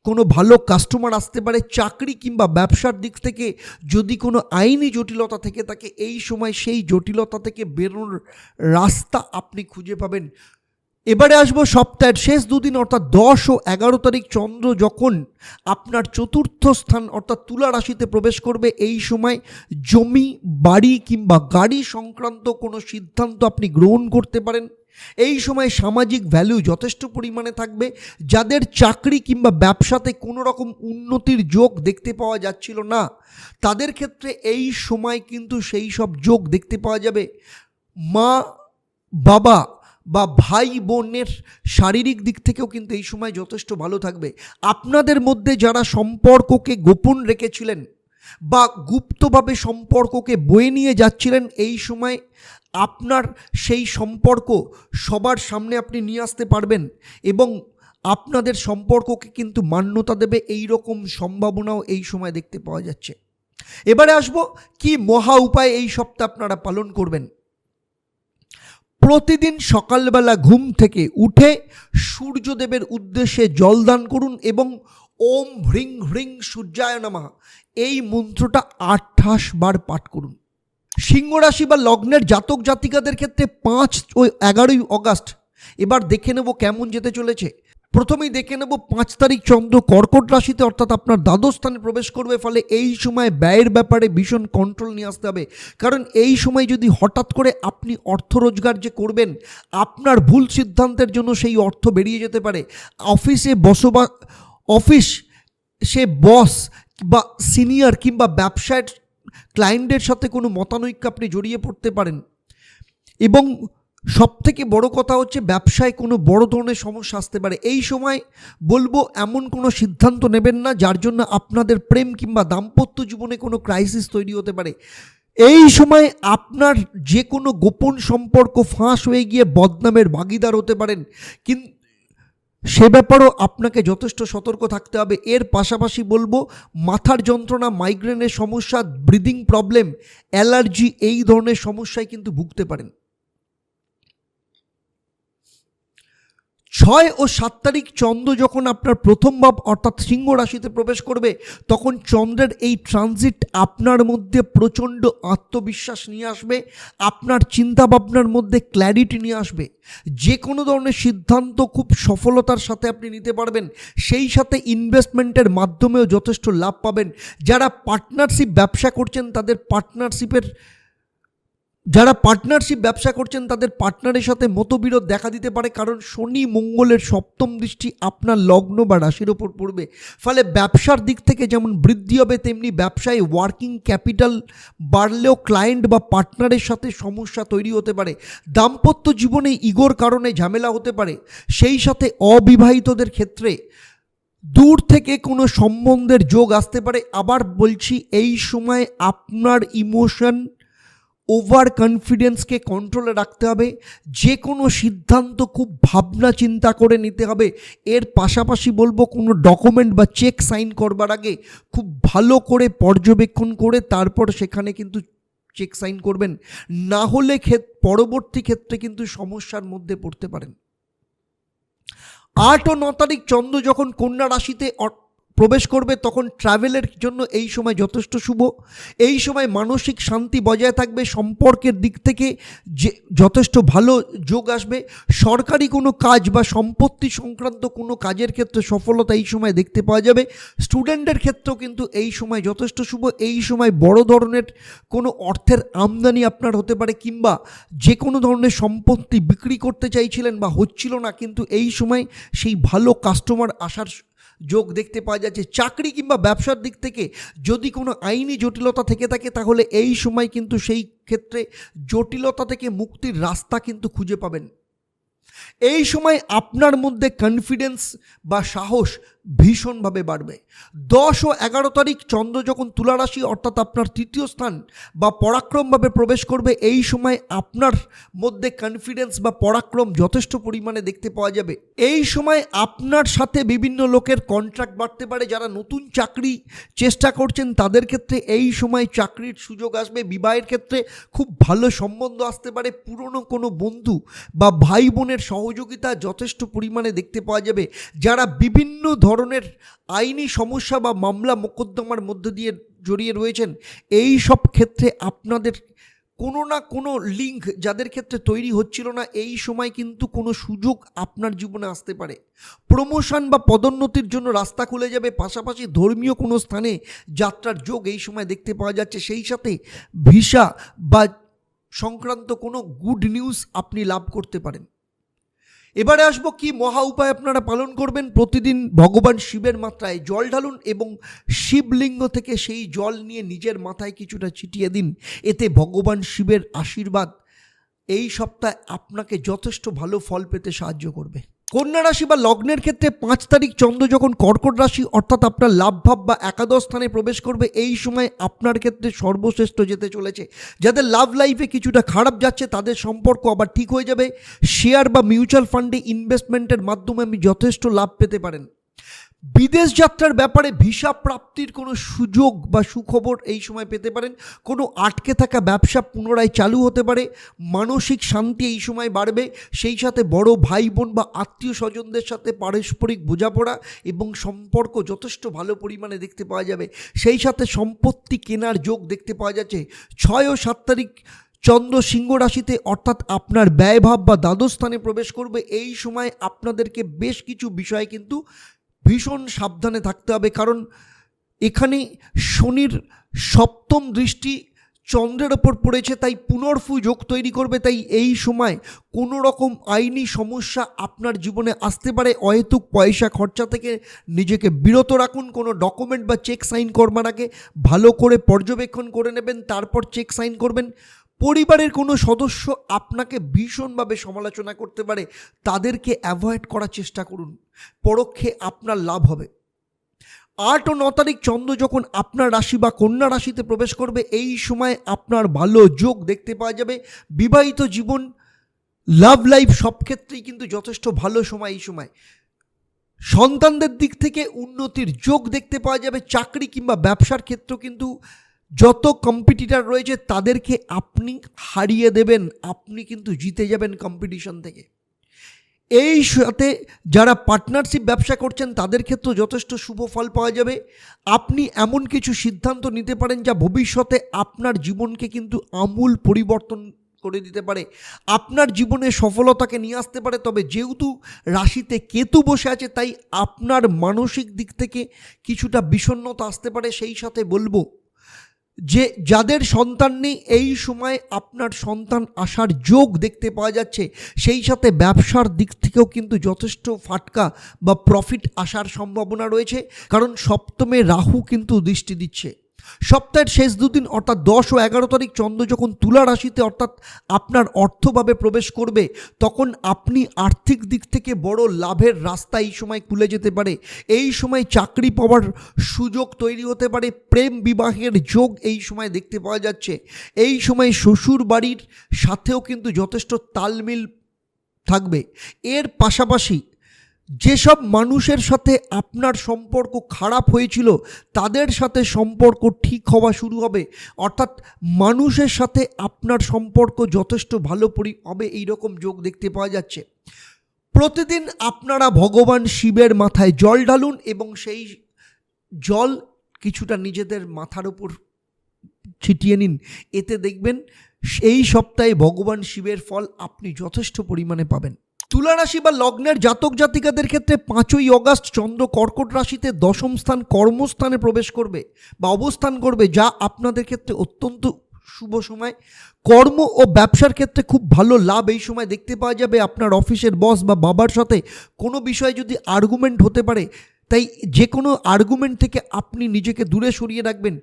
কোনো ভালো কাস্টমার আসতে পারে। চাকরি কিংবা ব্যবসার দিক থেকে যদি কোনো আইনি জটিলতা থেকে থাকে, এই সময় সেই জটিলতা থেকে বেরোনোর রাস্তা আপনি খুঁজে পাবেন। এবারে আসবো সপ্তাহের শেষ দুদিন অর্থাৎ 10 ও 11 তারিখ চন্দ্র যখন আপনার চতুর্থ স্থান অর্থাৎ তুলা রাশিতে প্রবেশ করবে, এই সময় জমি বাড়ি কিংবা গাড়ি সংক্রান্ত কোনো সিদ্ধান্ত আপনি গ্রহণ করতে পারেন। এই সময় সামাজিক ভ্যালু যথেষ্ট পরিমাণে থাকবে। যাদের চাকরি কিংবা ব্যবসাতে কোনো রকম উন্নতির যোগ দেখতে পাওয়া যাচ্ছিল না, তাদের ক্ষেত্রে এই সময় কিন্তু সেই সব যোগ দেখতে পাওয়া যাবে। মা বাবা বা ভাই বোনের শারীরিক দিক থেকেও কিন্তু এই সময় যথেষ্ট ভালো থাকবে। আপনাদের মধ্যে যারা সম্পর্ককে গোপন রেখেছিলেন বা গুপ্তভাবে সম্পর্ককে বয়ে নিয়ে যাচ্ছিলেন, এই সময় আপনার সেই সম্পর্ক সবার সামনে আপনি নিয়ে আসতে পারবেন এবং আপনাদের সম্পর্ককে কিন্তু মান্যতা দেবে, এই রকম সম্ভাবনাও এই সময় দেখতে পাওয়া যাচ্ছে। এবারে আসবো কি মহা উপায় এই সপ্তাহে আপনারা পালন করবেন। প্রতিদিন সকালবেলা ঘুম থেকে উঠে সূর্যদেবের উদ্দেশ্যে জলদান করুন এবং ওম হ্রিং হ্রিং সূর্যায় নমঃ এই মন্ত্রটা 28 বার পাঠ করুন। সিংহ রাশি বা লগ্নের জাতক জাতিকাদের ক্ষেত্রে 5 ও 11 অগাস্ট এবার দেখে নেব কেমন যেতে চলেছে। প্রথমেই দেখে নেব 5 তারিখ চন্দ্র কর্কট রাশিতে অর্থাৎ আপনার দ্বাদশ স্থানে প্রবেশ করবে, ফলে এই সময় ব্যয়ের ব্যাপারে ভীষণ কন্ট্রোল নিয়ে আসতে হবে। কারণ এই সময় যদি হঠাৎ করে আপনি অর্থ রোজগার যে করবেন, আপনার ভুল সিদ্ধান্তের জন্য সেই অর্থ বেরিয়ে যেতে পারে। অফিস সে বস বা সিনিয়র কিংবা ব্যবসায় ক্লায়েন্টের সাথে কোনো মতানৈক্য আপনি জড়িয়ে পড়তে পারেন। এবং সবথেকে বড় কথা হচ্ছে ব্যবসায় কোনো বড় ধরনের সমস্যা আসতে পারে। এই সময় বলবো এমন কোনো সিদ্ধান্ত নেবেন না যার জন্য আপনাদের প্রেম কিংবা দাম্পত্য জীবনে কোনো ক্রাইসিস তৈরি হতে পারে। এই সময় আপনার যে কোনো গোপন সম্পর্ক ফাঁস হয়ে গিয়ে বদনামের ভাগিদার হতে পারেন, কিন্তু সে ব্যাপারেও আপনাকে যথেষ্ট সতর্ক থাকতে হবে। এর পাশাপাশি বলবো মাথার যন্ত্রণা, মাইগ্রেনের সমস্যা, ব্রিদিং প্রবলেম, অ্যালার্জি এই ধরনের সমস্যায় কিন্তু ভুগতে পারেন। 6 ও 7 তারিখ চন্দ্র যখন আপনার প্রথম ভাব অর্থাৎ সিংহ রাশিতে প্রবেশ করবে, তখন চন্দ্রের এই ট্রানজিট আপনার মধ্যে প্রচণ্ড আত্মবিশ্বাস নিয়ে আসবে, আপনার চিন্তাভাবনার মধ্যে ক্ল্যারিটি নিয়ে আসবে। যে কোনো ধরনের সিদ্ধান্ত খুব সফলতার সাথে আপনি নিতে পারবেন, সেই সাথে ইনভেস্টমেন্টের মাধ্যমেও যথেষ্ট লাভ পাবেন। যারা পার্টনারশিপ ব্যবসা করছেন, তাদের পার্টনারশিপের যারা পার্টনারশিপ ব্যবসা করছেন তাদের পার্টনারের সাথে মতবিরোধ দেখা দিতে পারে, কারণ শনি মঙ্গলের সপ্তম দৃষ্টি আপনার লগ্ন বা রাশির ওপর পড়বে। ফলে ব্যবসার দিক থেকে যেমন বৃদ্ধি হবে, তেমনি ব্যবসায় ওয়ার্কিং ক্যাপিটাল বাড়লেও ক্লায়েন্ট বা পার্টনারের সাথে সমস্যা তৈরি হতে পারে। দাম্পত্য জীবনে ইগোর কারণে ঝামেলা হতে পারে। সেই সাথে অবিবাহিতদের ক্ষেত্রে দূর থেকে কোনো সম্বন্ধের যোগ আসতে পারে। আবার বলছি, এই সময় আপনার ইমোশন, ওভার কনফিডেন্সকে কন্ট্রোলে রাখতে হবে। যে কোনো সিদ্ধান্ত খুব ভাবনা চিন্তা করে নিতে হবে। এর পাশাপাশি বলবো, কোনো ডকুমেন্ট বা চেক সাইন করবার আগে খুব ভালো করে পর্যবেক্ষণ করে তারপর সেখানে কিন্তু চেক সাইন করবেন, না হলে পরবর্তী ক্ষেত্রে কিন্তু সমস্যার মধ্যে পড়তে পারেন। 8 ও 9 তারিখ চন্দ্র যখন কন্যা রাশিতে প্রবেশ করবে তখন ট্রাভেলের জন্য এই সময় যথেষ্ট শুভ। এই সময় মানসিক শান্তি বজায় থাকবে। সম্পর্কের দিক থেকে যে যথেষ্ট ভালো যোগ আসবে। সরকারি কোনো কাজ বা সম্পত্তি সংক্রান্ত কোনো কাজের ক্ষেত্রে সফলতা এই সময় দেখতে পাওয়া যাবে। স্টুডেন্টের ক্ষেত্রেও কিন্তু এই সময় যথেষ্ট শুভ। এই সময় বড় ধরনের কোনো অর্থের আমদানি আপনার হতে পারে, কিংবা যে কোনো ধরনের সম্পত্তি বিক্রি করতে চাইছিলেন বা হচ্ছিল না, কিন্তু এই সময় সেই ভালো কাস্টমার আসার যোগ দেখতে পাওয়া যাচ্ছে। চাকরি কিংবা ব্যবসার দিক থেকে যদি কোনো আইনি জটিলতা থেকে থাকে, তাহলে এই সময় কিন্তু সেই ক্ষেত্রে জটিলতা থেকে মুক্তির রাস্তা কিন্তু খুঁজে পাবেন। এই সময় আপনার মধ্যে কনফিডেন্স বা সাহস ভীষণভাবে বাড়বে। 10 ও 11 তারিখ চন্দ্র যখন তুলা রাশি অর্থাৎ আপনার তৃতীয় স্থান বা পরাক্রমভাবে প্রবেশ করবে, এই সময় আপনার মধ্যে কনফিডেন্স বা পরাক্রম যথেষ্ট পরিমাণে দেখতে পাওয়া যাবে। এই সময় আপনার সাথে বিভিন্ন লোকের কন্ট্রাক্ট বাড়তে পারে। যারা নতুন চাকরি চেষ্টা করছেন তাদের ক্ষেত্রে এই সময় চাকরির সুযোগ আসবে। বিবাহের ক্ষেত্রে খুব ভালো সম্বন্ধ আসতে পারে। পুরনো কোনো বন্ধু বা ভাই বোনের সহযোগিতা যথেষ্ট পরিমাণে দেখতে পাওয়া যাবে। যারা বিভিন্ন ধরনের আইনি সমস্যা বা মামলা মোকদ্দমার মধ্যে দিয়ে জড়িয়ে রয়েছেন, এই সব ক্ষেত্রে আপনাদের কোনো না কোনো লিঙ্ক যাদের ক্ষেত্রে তৈরি হচ্ছিল না, এই সময় কিন্তু কোনো সুযোগ আপনার জীবনে আসতে পারে। প্রমোশন বা পদোন্নতির জন্য রাস্তা খুলে যাবে। পাশাপাশি ধর্মীয় কোনো স্থানে যাত্রার যোগ এই সময় দেখতে পাওয়া যাচ্ছে। সেই সাথে ভিসা বা সংক্রান্ত কোনো গুড নিউজ আপনি লাভ করতে পারেন। এবারে আসবো কি মহা উপায় আপনারা পালন করবেন। প্রতিদিন ভগবান শিবের মাথায় জল ঢালুন এবং শিবলিঙ্গ থেকে সেই জল নিয়ে নিজের মাথায় কিছুটা ছিটিয়ে দিন। এতে ভগবান শিবের আশীর্বাদ এই সপ্তাহে আপনাকে যথেষ্ট ভালো ফল পেতে সাহায্য করবে। কন্যা রাশি বা লগ্নের ক্ষেত্রে 5 তারিখ চন্দ্র যখন কর্কট রাশি অর্থাৎ আপনার লাভ ভাব বা একাদশ স্থানে প্রবেশ করবে, এই সময় আপনার ক্ষেত্রে সর্বশ্রেষ্ঠ যেতে চলেছে। যাদের লাভ লাইফে কিছুটা খারাপ যাচ্ছে তাদের সম্পর্ক আবার ঠিক হয়ে যাবে। শেয়ার বা মিউচুয়াল ফান্ডে ইনভেস্টমেন্টের মাধ্যমে আপনি যথেষ্ট লাভ পেতে পারেন। বিদেশ যাত্রার ব্যাপারে ভিসা প্রাপ্তির কোনো সুযোগ বা সুখবর এই সময় পেতে পারেন। কোনো আটকে থাকা ব্যবসা পুনরায় চালু হতে পারে। মানসিক শান্তি এই সময় বাড়বে। সেই সাথে বড় ভাই বোন বা আত্মীয় স্বজনদের সাথে পারস্পরিক বোঝাপড়া এবং সম্পর্ক যথেষ্ট ভালো পরিমাণে দেখতে পাওয়া যাবে। সেই সাথে সম্পত্তি কেনার যোগ দেখতে পাওয়া যাচ্ছে। 6 ও 7 তারিখ চন্দ্র সিংহ রাশিতে অর্থাৎ আপনার ব্যয়ভাব বা দ্বাদশ স্থানে প্রবেশ করবে। এই সময় আপনাদেরকে বেশ কিছু বিষয় কিন্তু ভীষণ সাবধানে থাকতে হবে, কারণ এখানে শনির সপ্তম দৃষ্টি চন্দ্রের ওপর পড়েছে, তাই পুনর্ফু যোগ তৈরি করবে। তাই এই সময় কোনো রকম আইনি সমস্যা আপনার জীবনে আসতে পারে। অহেতুক পয়সা খরচা থেকে নিজেকে বিরত রাখুন। কোনো ডকুমেন্ট বা চেক সাইন করবার আগে ভালো করে পর্যবেক্ষণ করে নেবেন, তারপর চেক সাইন করবেন। পরিবারের কোনো সদস্য আপনাকে ভীষণভাবে সমালোচনা করতে পারে, তাদেরকে অ্যাভয়েড করার চেষ্টা করুন, পরোক্ষে আপনার লাভ হবে। 8 ও 9 তারিখ চন্দ্র যখন আপনার রাশি বা কন্যা রাশিতে প্রবেশ করবে, এই সময় আপনার ভালো যোগ দেখতে পাওয়া যাবে। বিবাহিত জীবন, লাভ লাইফ সব ক্ষেত্রেই কিন্তু যথেষ্ট ভালো সময় এই সময়। সন্তানদের দিক থেকে উন্নতির যোগ দেখতে পাওয়া যাবে। চাকরি কিংবা ব্যবসার ক্ষেত্র কিন্তু যত কম্পিটিটর রয়েছে তাদেরকে আপনি হারিয়ে দেবেন, আপনি কিন্তু জিতে যাবেন কম্পিটিশন থেকে। এই সাথে যারা পার্টনারশিপ ব্যবসা করছেন তাদের ক্ষেত্রেও যথেষ্ট শুভ ফল পাওয়া যাবে। আপনি এমন কিছু সিদ্ধান্ত নিতে পারেন যা ভবিষ্যতে আপনার জীবনকে কিন্তু আমূল পরিবর্তন করে দিতে পারে, আপনার জীবনে সফলতাকে নিয়ে আসতে পারে। তবে যেহেতু রাশিতে কেতু বসে আছে, তাই আপনার মানসিক দিক থেকে কিছুটা বিষণ্ণতা আসতে পারে। সেই সাথে বলবো, যে যাদের সন্তান নেই এই সময় আপনার সন্তান আসার যোগ দেখতে পাওয়া যাচ্ছে। সেই সাথে ব্যবসার দিক থেকেও কিন্তু যথেষ্ট ফাটকা বা প্রফিট আসার সম্ভাবনা রয়েছে, কারণ সপ্তমে রাহু কিন্তু দৃষ্টি দিচ্ছে। সপ্তাহের শেষ দুদিন অর্থাৎ 10 ও 11 তারিখ চন্দ্র যখন তুলা রাশিতে অর্থাৎ আপনার অর্থভাবে প্রবেশ করবে, তখন আপনি আর্থিক দিক থেকে বড় লাভের রাস্তা এই সময় খুলে যেতে পারে। এই সময় চাকরি পাওয়ার সুযোগ তৈরি হতে পারে, প্রেম বিবাহের যোগ এই সময় দেখতে পাওয়া যাচ্ছে। এই সময় শ্বশুর বাড়ির সাথেও কিন্তু যথেষ্ট তালমিল থাকবে। এর পাশাপাশি যেসব মানুষের সাথে আপনার সম্পর্ক খারাপ হয়েছিল তাদের সাথে সম্পর্ক ঠিক হওয়া শুরু হবে, অর্থাৎ মানুষের সাথে আপনার সম্পর্ক যথেষ্ট ভালো হবে, এইরকম যোগ দেখতে পাওয়া যাচ্ছে। প্রতিদিন আপনারা ভগবান শিবের মাথায় জল ঢালুন এবং সেই জল কিছুটা নিজেদের মাথার উপর ছিটিয়ে নিন। এতে দেখবেন এই সপ্তাহে ভগবান শিবের ফল আপনি যথেষ্ট পরিমাণে পাবেন। তুলা রাশি বা লগ্নের জাতক জাতিকাদের ক্ষেত্রে 5ই অগাস্ট চন্দ্র কর্কট রাশিতে দশম স্থান কর্মস্থানে প্রবেশ করবে বা অবস্থান করবে, যা আপনাদের ক্ষেত্রে অত্যন্ত শুভ সময়। কর্ম ও ব্যবসার ক্ষেত্রে খুব ভালো লাভ এই সময় দেখতে পাওয়া যাবে। আপনার অফিসের বস বা বাবার সাথে কোনো বিষয়ে যদি আর্গুমেন্ট হতে পারে, তাই যে কোনো আর্গুমেন্ট থেকে আপনি নিজেকে দূরে সরিয়ে রাখবেন।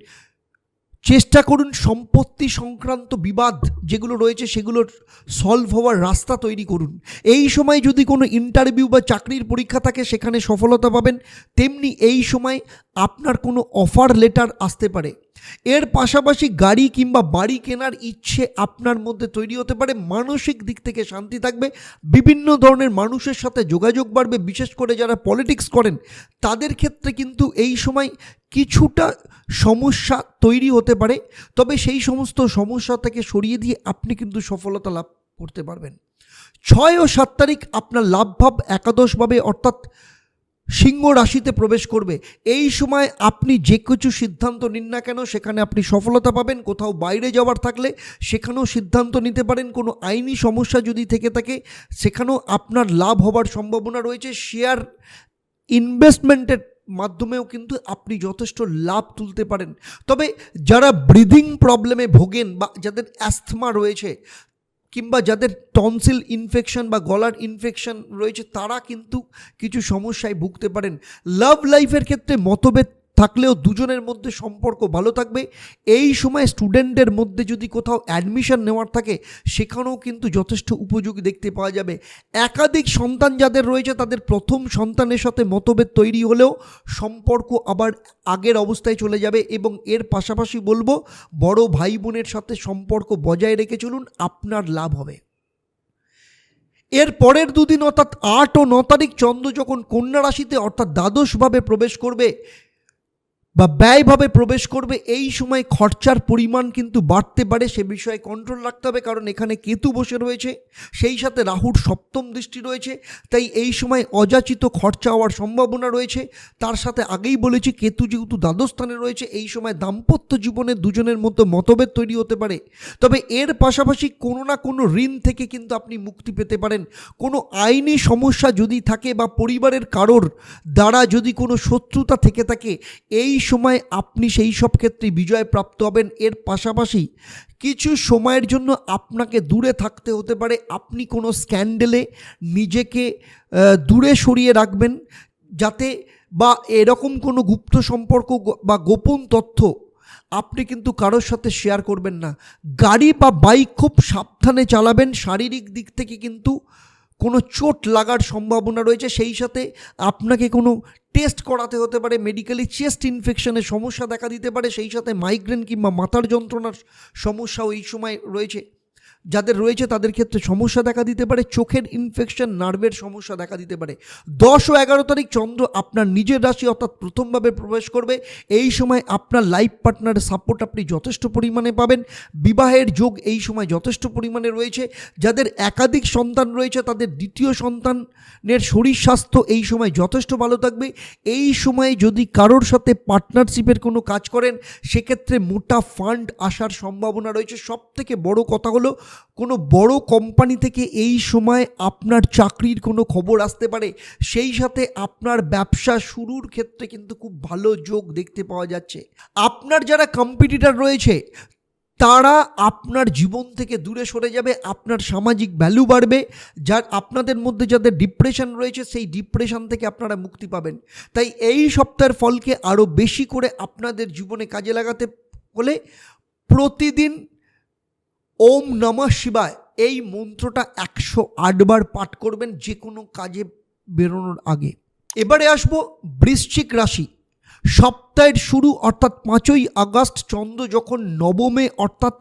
চেষ্টা করুন সম্পত্তি সংক্রান্ত বিবাদ যেগুলো রয়েছে সেগুলোর সলভ হওয়ার রাস্তা তৈরি করুন। এই সময় যদি কোনো ইন্টারভিউ বা চাকরির পরীক্ষা থাকে সেখানে সফলতা পাবেন। তেমনি এই সময় আপনার কোনো অফার লেটার আসতে পারে। এর পাশাপাশি গাড়ি কিংবা বাড়ি কেনার ইচ্ছে আপনার মধ্যে তৈরি হতে পারে। মানসিক দিক থেকে শান্তি থাকবে। বিভিন্ন ধরনের মানুষের সাথে যোগাযোগ বাড়বে, বিশেষ করে যারা পলিটিক্স করেন তাদের ক্ষেত্রে কিন্তু এই সময় কিছুটা সমস্যা তৈরি হতে পারে, তবে সেই সমস্ত সমস্যা থেকে সরিয়ে দিয়ে আপনি কিন্তু সফলতা লাভ করতে পারবেন। 6 ও 7 তারিখ আপনার লাভভাব একাদশভাবে অর্থাৎ সিংহ রাশিতে প্রবেশ করবে। এই সময় আপনি যে কিছু সিদ্ধান্ত নিন না কেন সেখানে আপনি সফলতা পাবেন। কোথাও বাইরে যাওয়ার থাকলে সেখানেও সিদ্ধান্ত নিতে পারেন। কোনো আইনি সমস্যা যদি থেকে থাকে সেখানেও আপনার লাভ হবার সম্ভাবনা রয়েছে। শেয়ার ইনভেস্টমেন্টের মাধ্যমেও কিন্তু আপনি যথেষ্ট লাভ তুলতে পারেন। তবে যারা ব্রিদিং প্রবলেমে ভোগেন বা যাদের অ্যাস্থমা রয়েছে কিংবা যাদের টনসিল ইনফেকশন বা গলার ইনফেকশন রয়েছে তারা কিন্তু কিছু সমস্যায় ভুগতে পারেন। লাভ লাইফের ক্ষেত্রে মতভেদ থাকলেও দুজনের মধ্যে সম্পর্ক ভালো থাকবে। এই সময় স্টুডেন্টদের মধ্যে যদি কোথাও অ্যাডমিশন নেওয়ার থাকে সেখানেও কিন্তু যথেষ্ট উপযোগী দেখতে পাওয়া যাবে। একাধিক সন্তান যাদের রয়েছে তাদের প্রথম সন্তানের সাথে মতভেদ তৈরি হলেও সম্পর্ক আবার আগের অবস্থায় চলে যাবে। এবং এর পাশাপাশি বলবো বড় ভাই বোনের সাথে সম্পর্ক বজায় রেখে চলুন, আপনার লাভ হবে। এর পরের দুদিন অর্থাৎ 8 ও 9 তারিখ চন্দ্র যখন কন্যা রাশিতে অর্থাৎ দ্বাদশভাবে প্রবেশ করবে বা ব্যয়ভাবে প্রবেশ করবে, এই সময় খরচার পরিমাণ কিন্তু বাড়তে পারে, সে বিষয়ে কন্ট্রোল রাখতে হবে। কারণ এখানে কেতু বসে রয়েছে, সেই সাথে রাহুর সপ্তম দৃষ্টি রয়েছে, তাই এই সময় অযাচিত খরচা হওয়ার সম্ভাবনা রয়েছে। তার সাথে আগেই বলেছি কেতু যেহেতু দ্বাদশ স্থানে রয়েছে, এই সময় দাম্পত্য জীবনে দুজনের মধ্যে মতভেদ তৈরি হতে পারে। তবে এর পাশাপাশি কোনো না কোনো ঋণ থেকে কিন্তু আপনি মুক্তি পেতে পারেন। কোনো আইনি সমস্যা যদি থাকে বা পরিবারের কারোর দ্বারা যদি কোনো শত্রুতা থেকে থাকে এই সময় আপনি সেই সব ক্ষেত্রে বিজয় প্রাপ্ত হবেন। এর পাশাপাশি কিছু সময়ের জন্য আপনাকে দূরে থাকতে হতে পারে। আপনি কোনো স্ক্যান্ডেলে নিজেকে দূরে সরিয়ে রাখবেন যাতে বা এরকম কোনো গুপ্ত সম্পর্ক বা গোপন তথ্য আপনি কিন্তু কারোর সাথে শেয়ার করবেন না। গাড়ি বা বাইক খুব সাবধানে চালাবেন। শারীরিক দিক থেকে কিন্তু কোনো চোট লাগার সম্ভাবনা রয়েছে। সেই সাথে আপনাকে কোনো টেস্ট করাতে হতে পারে। মেডিকেলি চেস্ট ইনফেকশনের সমস্যা দেখা দিতে পারে। সেই সাথে মাইগ্রেন কিংবা মাথার যন্ত্রণার সমস্যাও এই সময় রয়েছে। যাদের রয়েছে তাদের ক্ষেত্রে সমস্যা দেখা দিতে পারে। চোখের ইনফেকশন, নার্ভের সমস্যা দেখা দিতে পারে। 10 ও 11 তারিখ চন্দ্র আপনার নিজের রাশি অর্থাৎ প্রথমভাবে প্রবেশ করবে। এই সময় আপনার লাইফ পার্টনারের সাপোর্ট আপনি যথেষ্ট পরিমাণে পাবেন। বিবাহের যোগ এই সময় যথেষ্ট পরিমাণে রয়েছে। যাদের একাধিক সন্তান রয়েছে তাদের দ্বিতীয় সন্তানের শরীর স্বাস্থ্য এই সময় যথেষ্ট ভালো থাকবে। এই সময়ে যদি কারোর সাথে পার্টনারশিপের কোনো কাজ করেন সেক্ষেত্রে মোটা ফান্ড আসার সম্ভাবনা রয়েছে। সবথেকে বড় কথা হলো কোনো বড় কোম্পানি থেকে এই সময় আপনার চাকরির কোনো খবর আসতে পারে। সেই সাথে আপনার ব্যবসা শুরুর ক্ষেত্রে কিন্তু খুব ভালো যোগ দেখতে পাওয়া যাচ্ছে। আপনার যারা কম্পিটিটর রয়েছে তারা আপনার জীবন থেকে দূরে সরে যাবে, আপনার সামাজিক ভ্যালু বাড়বে, যার আপনাদের মধ্যে যাদের ডিপ্রেশন রয়েছে সেই ডিপ্রেশন থেকে আপনারা মুক্তি পাবেন। তাই এই সপ্তাহের ফলকে আরও বেশি করে আপনাদের জীবনে কাজে লাগাতে হলে প্রতিদিন ওম নমঃ শিবায় এই মন্ত্রটা 108 বার পাঠ করবেন যে কোনো কাজে বেরোনোর আগে। এবারে আসবো বৃশ্চিক রাশি। সপ্তাহের শুরু অর্থাৎ 5ই আগস্ট চন্দ্র যখন নবমে অর্থাৎ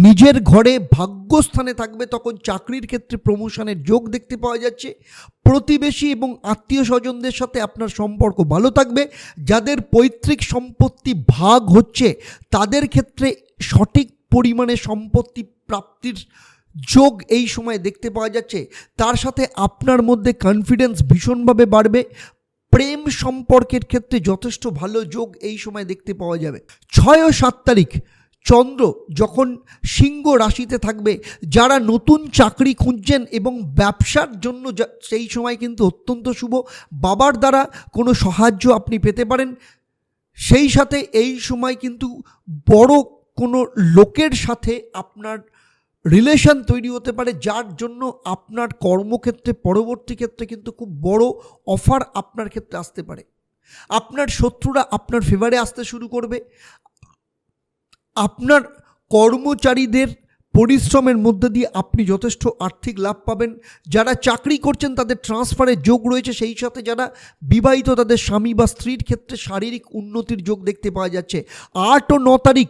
নিজের ঘরে ভাগ্যস্থানে থাকবে তখন চাকরির ক্ষেত্রে প্রমোশনের যোগ দেখতে পাওয়া যাচ্ছে। প্রতিবেশী এবং আত্মীয় স্বজনদের সাথে আপনার সম্পর্ক ভালো থাকবে। যাদের পৈতৃক সম্পত্তি ভাগ হচ্ছে তাদের ক্ষেত্রে সঠিক পরিমাণে সম্পত্তি প্রাপ্তির যোগ এই সময় দেখতে পাওয়া যাচ্ছে। তার সাথে আপনার মধ্যে কনফিডেন্স ভীষণভাবে বাড়বে। প্রেম সম্পর্কের ক্ষেত্রে যথেষ্ট ভালো যোগ এই সময় দেখতে পাওয়া যাবে। 6 ও 7 তারিখ চন্দ্র যখন সিংহ রাশিতে থাকবে, যারা নতুন চাকরি খুঁজছেন এবং ব্যবসার জন্য সেই সময় কিন্তু অত্যন্ত শুভ। বাবার দ্বারা কোনো সাহায্য আপনি পেতে পারেন। সেই সাথে এই সময় কিন্তু বড় কোনো লোকের সাথে আপনার রিলেশন তৈরি হতে পারে, যার জন্য আপনার কর্মক্ষেত্রে পরবর্তী ক্ষেত্রে কিন্তু খুব বড় অফার আপনার ক্ষেত্রে আসতে পারে। আপনার শত্রুরা আপনার ফেভারে আসতে শুরু করবে। আপনার কর্মচারীদের পরিশ্রমের মধ্যে দিয়ে আপনি যথেষ্ট আর্থিক লাভ পাবেন। যারা চাকরি করছেন তাদের ট্রান্সফারের যোগ রয়েছে। সেই সাথে যারা বিবাহিত তাদের স্বামী বা স্ত্রীর ক্ষেত্রে শারীরিক উন্নতির যোগ দেখতে পাওয়া যাচ্ছে। 8 ও 9 তারিখ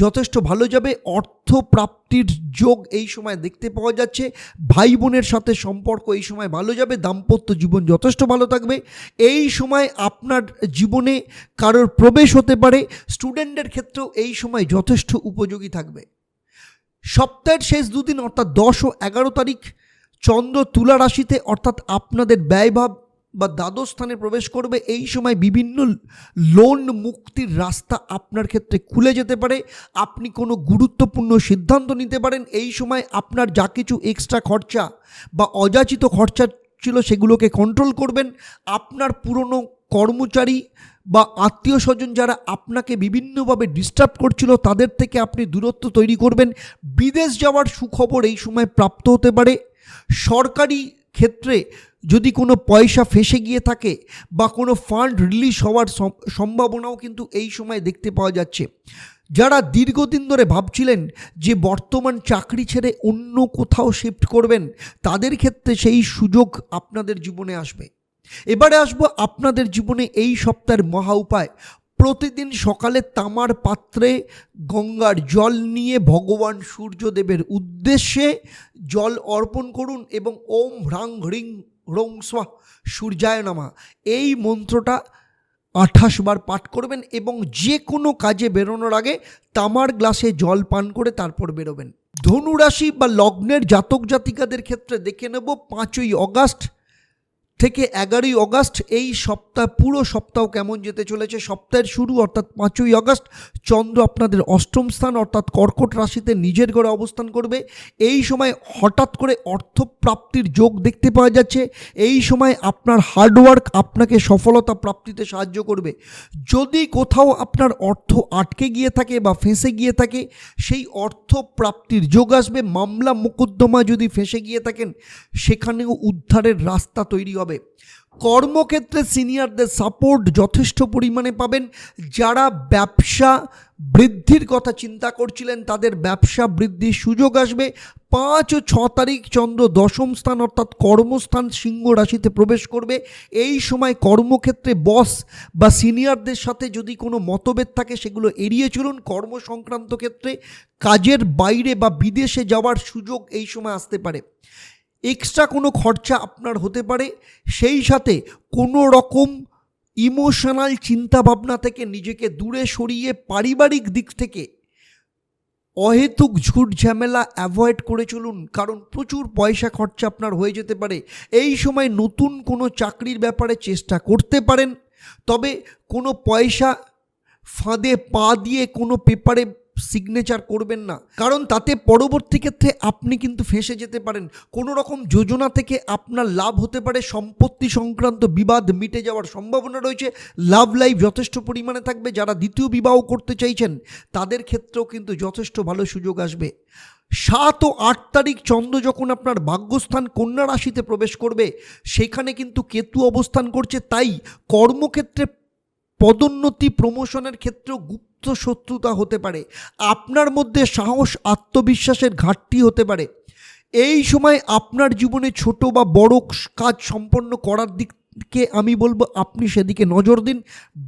যথেষ্ট ভালো যাবে। অর্থ প্রাপ্তির যোগ এই সময় দেখতে পাওয়া যাচ্ছে। ভাই বোনের সাথে সম্পর্ক এই সময় ভালো যাবে। দাম্পত্য জীবন যথেষ্ট ভালো থাকবে। এই সময় আপনার জীবনে কারোর প্রবেশ হতে পারে। স্টুডেন্টদের ক্ষেত্রেও এই সময় যথেষ্ট উপযোগী থাকবে। সপ্তাহের শেষ দুদিন অর্থাৎ 10 ও 11 তারিখ চন্দ্র তুলা রাশিতে অর্থাৎ আপনাদের ব্যয়ভাব বা দ্বাদশ স্থানে প্রবেশ করবে। এই সময় বিভিন্ন লোন মুক্তির রাস্তা আপনার ক্ষেত্রে খুলে যেতে পারে। আপনি কোনো গুরুত্বপূর্ণ সিদ্ধান্ত নিতে পারেন। এই সময় আপনার যা কিছু এক্সট্রা খরচা বা অযাচিত খরচা ছিল সেগুলোকে কন্ট্রোল করবেন। আপনার পুরনো কর্মচারী বা আত্মীয় স্বজন যারা আপনাকে বিভিন্নভাবে ডিস্টার্ব করছিল তাদের থেকে আপনি দূরত্ব তৈরি করবেন। বিদেশ যাওয়ার সুখবর এই সময় প্রাপ্ত হতে পারে। সরকারি ক্ষেত্রে যদি কোনো পয়সা ফেঁসে গিয়ে থাকে বা কোনো ফান্ড রিলিজ হওয়ার সম্ভাবনাও কিন্তু এই সময় দেখতে পাওয়া যাচ্ছে। যারা দীর্ঘদিন ধরে ভাবছিলেন যে বর্তমান চাকরি ছেড়ে অন্য কোথাও শিফট করবেন তাদের ক্ষেত্রে সেই সুযোগ আপনাদের জীবনে আসবে। এবারে আসবো আপনাদের জীবনে এই সপ্তাহের মহা উপায়। প্রতিদিন সকালে তামার পাত্রে গঙ্গার জল নিয়ে ভগবান সূর্যদেবের উদ্দেশ্যে জল অর্পণ করুন এবং ওম হ্রাং হ্রিং হ্রং স্বাহ সূর্যায় নমঃ এই মন্ত্রটা 28 বার পাঠ করবেন এবং যে কোনো কাজে বেরোনোর আগে তামার গ্লাসে জল পান করে তারপর বেরোবেন। ধনুরাশি বা লগ্নের জাতক জাতিকাদের ক্ষেত্রে দেখে নেব 5ই আগস্ট থেকে 11ই আগস্ট এই সপ্তাহ পুরো সপ্তাহ কেমন যেতে চলেছে। সপ্তাহের শুরু অর্থাৎ 5ই আগস্ট চন্দ্র আপনাদের অষ্টম স্থান অর্থাৎ কর্কট রাশিতে নিজের ঘরে অবস্থান করবে। এই সময় হঠাৎ করে অর্থপ্রাপ্তির যোগ দেখতে পাওয়া যাচ্ছে। এই সময় আপনার হার্ডওয়ার্ক আপনাকে সফলতা প্রাপ্তিতে সাহায্য করবে। যদি কোথাও আপনার অর্থ আটকে গিয়ে থাকে বা ফেঁসে গিয়ে থাকে সেই অর্থ প্রাপ্তির যোগ আসবে। মামলা মোকদ্দমা যদি ফেঁসে গিয়ে থাকেন সেখানেও উদ্ধারের রাস্তা তৈরি হবে। কর্মক্ষেত্রে সিনিয়রদের সাপোর্ট যথেষ্ট পরিমাণে পাবেন। যারা ব্যবসা বৃদ্ধির কথা চিন্তা করছিলেন তাদের ব্যবসা বৃদ্ধির সুযোগ আসবে। 5 ও 6 তারিখ চন্দ্র দশম স্থান অর্থাৎ কর্মস্থান সিংহ রাশিতে প্রবেশ করবে। এই সময় কর্মক্ষেত্রে বস বা সিনিয়রদের সাথে যদি কোনো মতভেদ থাকে সেগুলো এড়িয়ে চলুন। কর্ম সংক্রান্ত ক্ষেত্রে কাজের বাইরে বা বিদেশে যাওয়ার সুযোগ এই সময় আসতে পারে। এক্সট্রা কোনো খরচা আপনার হতে পারে। সেই সাথে কোনো রকম ইমোশনাল চিন্তাভাবনা থেকে নিজেকে দূরে সরিয়ে পারিবারিক দিক থেকে অহেতুক ঝুট ঝামেলা অ্যাভয়েড করে চলুন, কারণ প্রচুর পয়সা খরচা আপনার হয়ে যেতে পারে। এই সময় নতুন কোনো চাকরির ব্যাপারে চেষ্টা করতে পারেন, তবে কোনো পয়সা ফাঁদে পা দিয়ে কোনো পেপারে সিগনেচার করবেন না, কারণ তাতে পরবর্তী ক্ষেত্রে আপনি কিন্তু ফেঁসে যেতে পারেন। কোনো রকম যোজনা থেকে আপনার লাভ হতে পারে, সম্পত্তি সংক্রান্ত বিবাদ মিটে যাওয়ার সম্ভাবনা রয়েছে। লাভ লাইফ যথেষ্ট পরিমাণে থাকবে। যারা দ্বিতীয় বিবাহ করতে চাইছেন তাদের ক্ষেত্রেও কিন্তু যথেষ্ট ভালো সুযোগ আসবে। 7 ও 8 তারিখ চন্দ্র যখন আপনার ভাগ্যস্থান কন্যা রাশিতে প্রবেশ করবে, সেখানে কিন্তু কেতু অবস্থান করছে। তাই কর্মক্ষেত্রে পদোন্নতি, প্রমোশনের ক্ষেত্রেও গুপ্ত শত্রুতা হতে পারে। আপনার মধ্যে সাহস, আত্মবিশ্বাসের ঘাটতি হতে পারে। এই সময় আপনার জীবনে ছোট বা বড় কাজ সম্পন্ন করার দিকে আমি বলবো আপনি সেদিকে নজর দিন।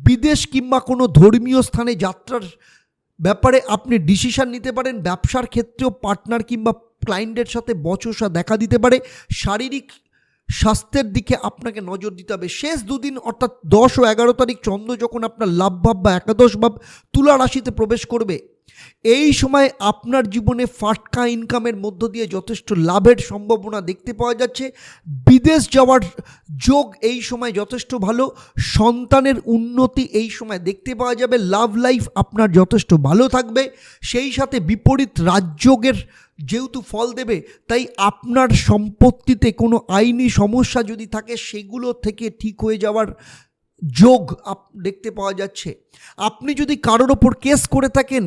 বিদেশ কিংবা কোনো ধর্মীয় স্থানে যাত্রার ব্যাপারে আপনি ডিসিশন নিতে পারেন। ব্যবসার ক্ষেত্রেও পার্টনার কিংবা ক্লায়েন্টের সাথে বচসা দেখা দিতে পারে। শারীরিক স্বাস্থ্যের দিকে আপনাকে নজর দিতে হবে। শেষ দুদিন অর্থাৎ 10 ও 11 তারিখ চন্দ্র যখন আপনার লাভ ভাব বা একাদশ ভাব তুলা রাশিতে প্রবেশ করবে, এই সময় আপনার জীবনে ফাটকা ইনকামের মধ্য দিয়ে যথেষ্ট লাভের সম্ভাবনা দেখতে পাওয়া যাচ্ছে। বিদেশ যাওয়ার যোগ এই সময় যথেষ্ট ভালো। সন্তানের উন্নতি এই সময় দেখতে পাওয়া যাবে। লাভ লাইফ আপনার যথেষ্ট ভালো থাকবে। সেই সাথে বিপরীত রাজযোগের যেহেতু ফল দেবে, তাই আপনার সম্পত্তিতে কোনো আইনি সমস্যা যদি থাকে সেগুলো থেকে ঠিক হয়ে যাওয়ার যোগ দেখতে পাওয়া যাচ্ছে। আপনি যদি কারোর ওপর কেস করে থাকেন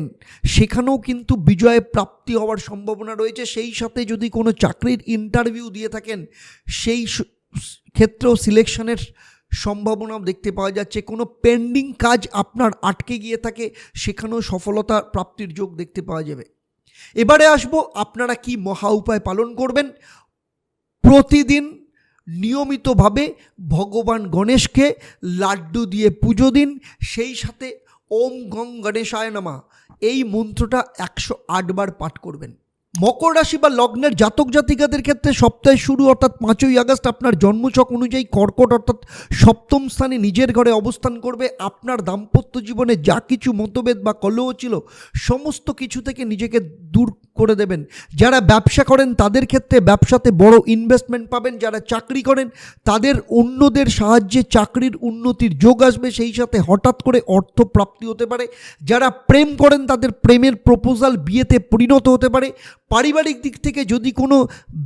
সেখানেও কিন্তু বিজয় প্রাপ্তি হওয়ার সম্ভাবনা রয়েছে। সেই সাথে যদি কোনো চাকরির ইন্টারভিউ দিয়ে থাকেন সেই ক্ষেত্রেও সিলেকশনের সম্ভাবনাও দেখতে পাওয়া যাচ্ছে। কোনো পেন্ডিং কাজ আপনার আটকে গিয়ে থাকে সেখানেও সফলতা প্রাপ্তির যোগ দেখতে পাওয়া যাবে। এবারে আসবো আপনারা কি মহা উপায় পালন করবেন। প্রতিদিন নিয়মিতভাবে ভগবান গণেশকে লাড্ডু দিয়ে পুজো দিন। সেই সাথে ওম গং গণেশায় নমঃ এই মন্ত্রটা 108 বার পাঠ করবেন। মকর রাশি বা লগ্নের জাতক জাতিকাদের ক্ষেত্রে সপ্তাহের শুরু অর্থাৎ 5ই আগস্ট আপনার জন্মছক অনুযায়ী কর্কট অর্থাৎ সপ্তম স্থানে নিজের ঘরে অবস্থান করবে। আপনার দাম্পত্য জীবনে যা কিছু মতভেদ বা কলহ ছিল সমস্ত কিছু থেকে নিজেকে দূর করে দেবেন। যারা ব্যবসা করেন তাদের ক্ষেত্রে ব্যবসাতে বড় ইনভেস্টমেন্ট পাবেন। যারা চাকরি করেন তাদের অন্যদের সাহায্যে চাকরির উন্নতির যোগ আসবে। সেই সাথে হঠাৎ করে অর্থ প্রাপ্তি হতে পারে। যারা প্রেম করেন তাদের প্রেমের প্রপোজাল বিয়েতে পরিণত হতে পারে। পারিবারিক দিক থেকে যদি কোনো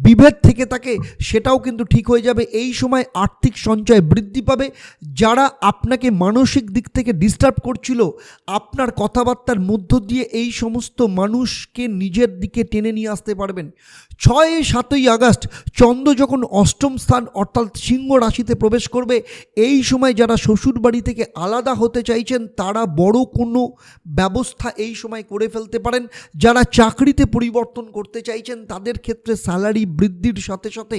বিভেদ থেকে থাকে সেটাও কিন্তু ঠিক হয়ে যাবে। এই সময় আর্থিক সঞ্চয় বৃদ্ধি পাবে। যারা আপনাকে মানসিক দিক থেকে ডিস্টার্ব করছিল আপনার কথাবার্তার মধ্য দিয়ে এই সমস্ত মানুষকে নিজের দিকে টেনে নিয়ে আসতে পারবেন। 6-7ই আগস্ট চন্দ্র যখন অষ্টম স্থান অর্থাৎ সিংহ রাশিতে প্রবেশ করবে, এই সময় যারা শ্বশুর বাড়ি থেকে আলাদা হতে চাইছেন তারা বড় কোনো ব্যবস্থা এই সময় করে ফেলতে পারেন। যারা চাকরিতে পরিবর্তন করতে চাইছেন তাদের ক্ষেত্রে স্যালারি বৃদ্ধির সাথে সাথে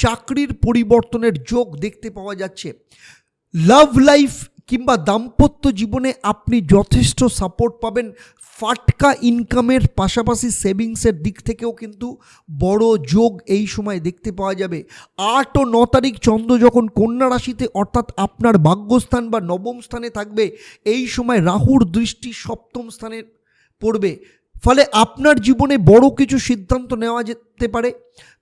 চাকরির পরিবর্তনের যোগ দেখতে পাওয়া যাচ্ছে। লাভ লাইফ কিংবা দাম্পত্য জীবনে আপনি যথেষ্ট সাপোর্ট পাবেন। ফাটকা ইনকামের পাশাপাশি সেভিংসের দিক থেকেও কিন্তু বড় যোগ এই সময় দেখতে পাওয়া যাবে। 8 ও 9 তারিখ চন্দ্র যখন কন্যা রাশিতে অর্থাৎ আপনার ভাগ্যস্থান বা নবম স্থানে থাকবে, এই সময় রাহুর দৃষ্টি সপ্তম স্থানে পড়বে। ফলে আপনার জীবনে বড় কিছু সিদ্ধান্ত নেওয়া যেতে পারে।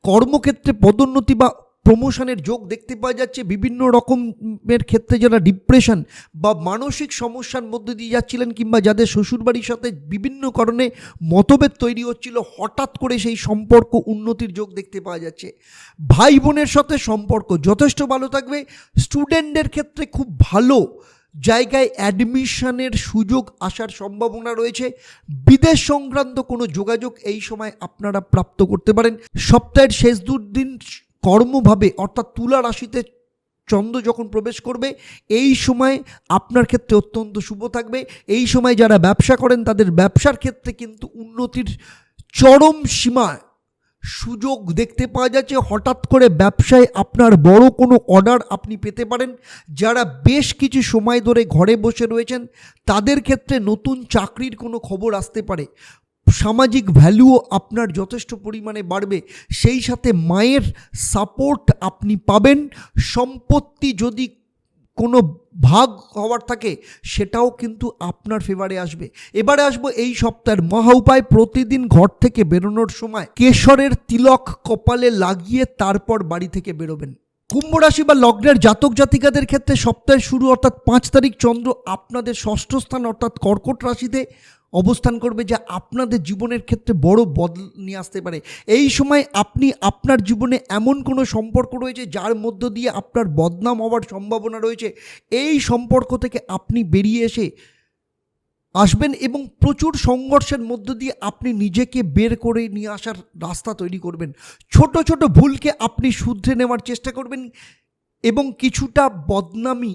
কর্মক্ষেত্রে পদোন্নতি বা প্রমোশনের যোগ দেখতে পাওয়া যাচ্ছে। বিভিন্ন রকমের ক্ষেত্রে যারা ডিপ্রেশন বা মানসিক সমস্যার মধ্যে দিয়ে যাচ্ছিলেন কিংবা যাদের শ্বশুরবাড়ির সাথে বিভিন্ন কারণে মতভেদ তৈরি হচ্ছিল, হঠাৎ করে সেই সম্পর্ক উন্নতির যোগ দেখতে পাওয়া যাচ্ছে। ভাই বোনের সাথে সম্পর্ক যথেষ্ট ভালো থাকবে। স্টুডেন্টদের ক্ষেত্রে খুব ভালো জায়গায় অ্যাডমিশনের সুযোগ আসার সম্ভাবনা রয়েছে। বিদেশ সংক্রান্ত কোনো যোগাযোগ এই সময় আপনারা প্রাপ্ত করতে পারেন। সপ্তাহের শেষ দুদিন কর্মভাবে অর্থাৎ তুলা রাশিতে চন্দ্র যখন প্রবেশ করবে এই সময় আপনার ক্ষেত্রে অত্যন্ত শুভ থাকবে। এই সময় যারা ব্যবসা করেন তাদের ব্যবসার ক্ষেত্রে কিন্তু উন্নতির চরম সীমায় সুযোগ দেখতে পাওয়া যাচ্ছে। হঠাৎ করে ব্যবসায় আপনার বড় কোনো অর্ডার আপনি পেতে পারেন। যারা বেশ কিছু সময় ধরে ঘরে বসে রয়েছেন তাদের ক্ষেত্রে নতুন চাকরির কোনো খবর আসতে পারে। সামাজিক ভ্যালুও আপনার যথেষ্ট পরিমাণে বাড়বে। সেই সাথে মায়ের সাপোর্ট আপনি পাবেন। সম্পত্তি যদি কোনো ভাগ হওয়ার থাকে সেটাও কিন্তু আপনার ফেভারে আসবে। এবারে আসবো এই সপ্তাহের মহা উপায়। প্রতিদিন ঘর থেকে বেরোনোর সময় কেশরের তিলক কপালে লাগিয়ে তারপর বাড়ি থেকে বেরোবেন। কুম্ভ রাশি বা লগ্নের জাতক জাতিকাদের ক্ষেত্রে সপ্তাহের শুরু অর্থাৎ 5 তারিখ চন্দ্র আপনাদের ষষ্ঠ স্থান অর্থাৎ কর্কট রাশিতে অবস্থান করবে, যা আপনাদের জীবনের ক্ষেত্রে বড় বদল নিয়ে আসতে পারে। এই সময় আপনি আপনার জীবনে এমন কোনো সম্পর্ক রয়েছে যার মধ্য দিয়ে আপনার বদনাম হওয়ার সম্ভাবনা রয়েছে, এই সম্পর্ক থেকে আপনি বেরিয়ে এসে আসবেন এবং প্রচুর সংঘর্ষের মধ্য দিয়ে আপনি নিজেকে বের করে নিয়ে আসার রাস্তা তৈরি করবেন। ছোট ছোট ভুলকে আপনি শুধরে নেওয়ার চেষ্টা করবেন এবং কিছুটা বদনামি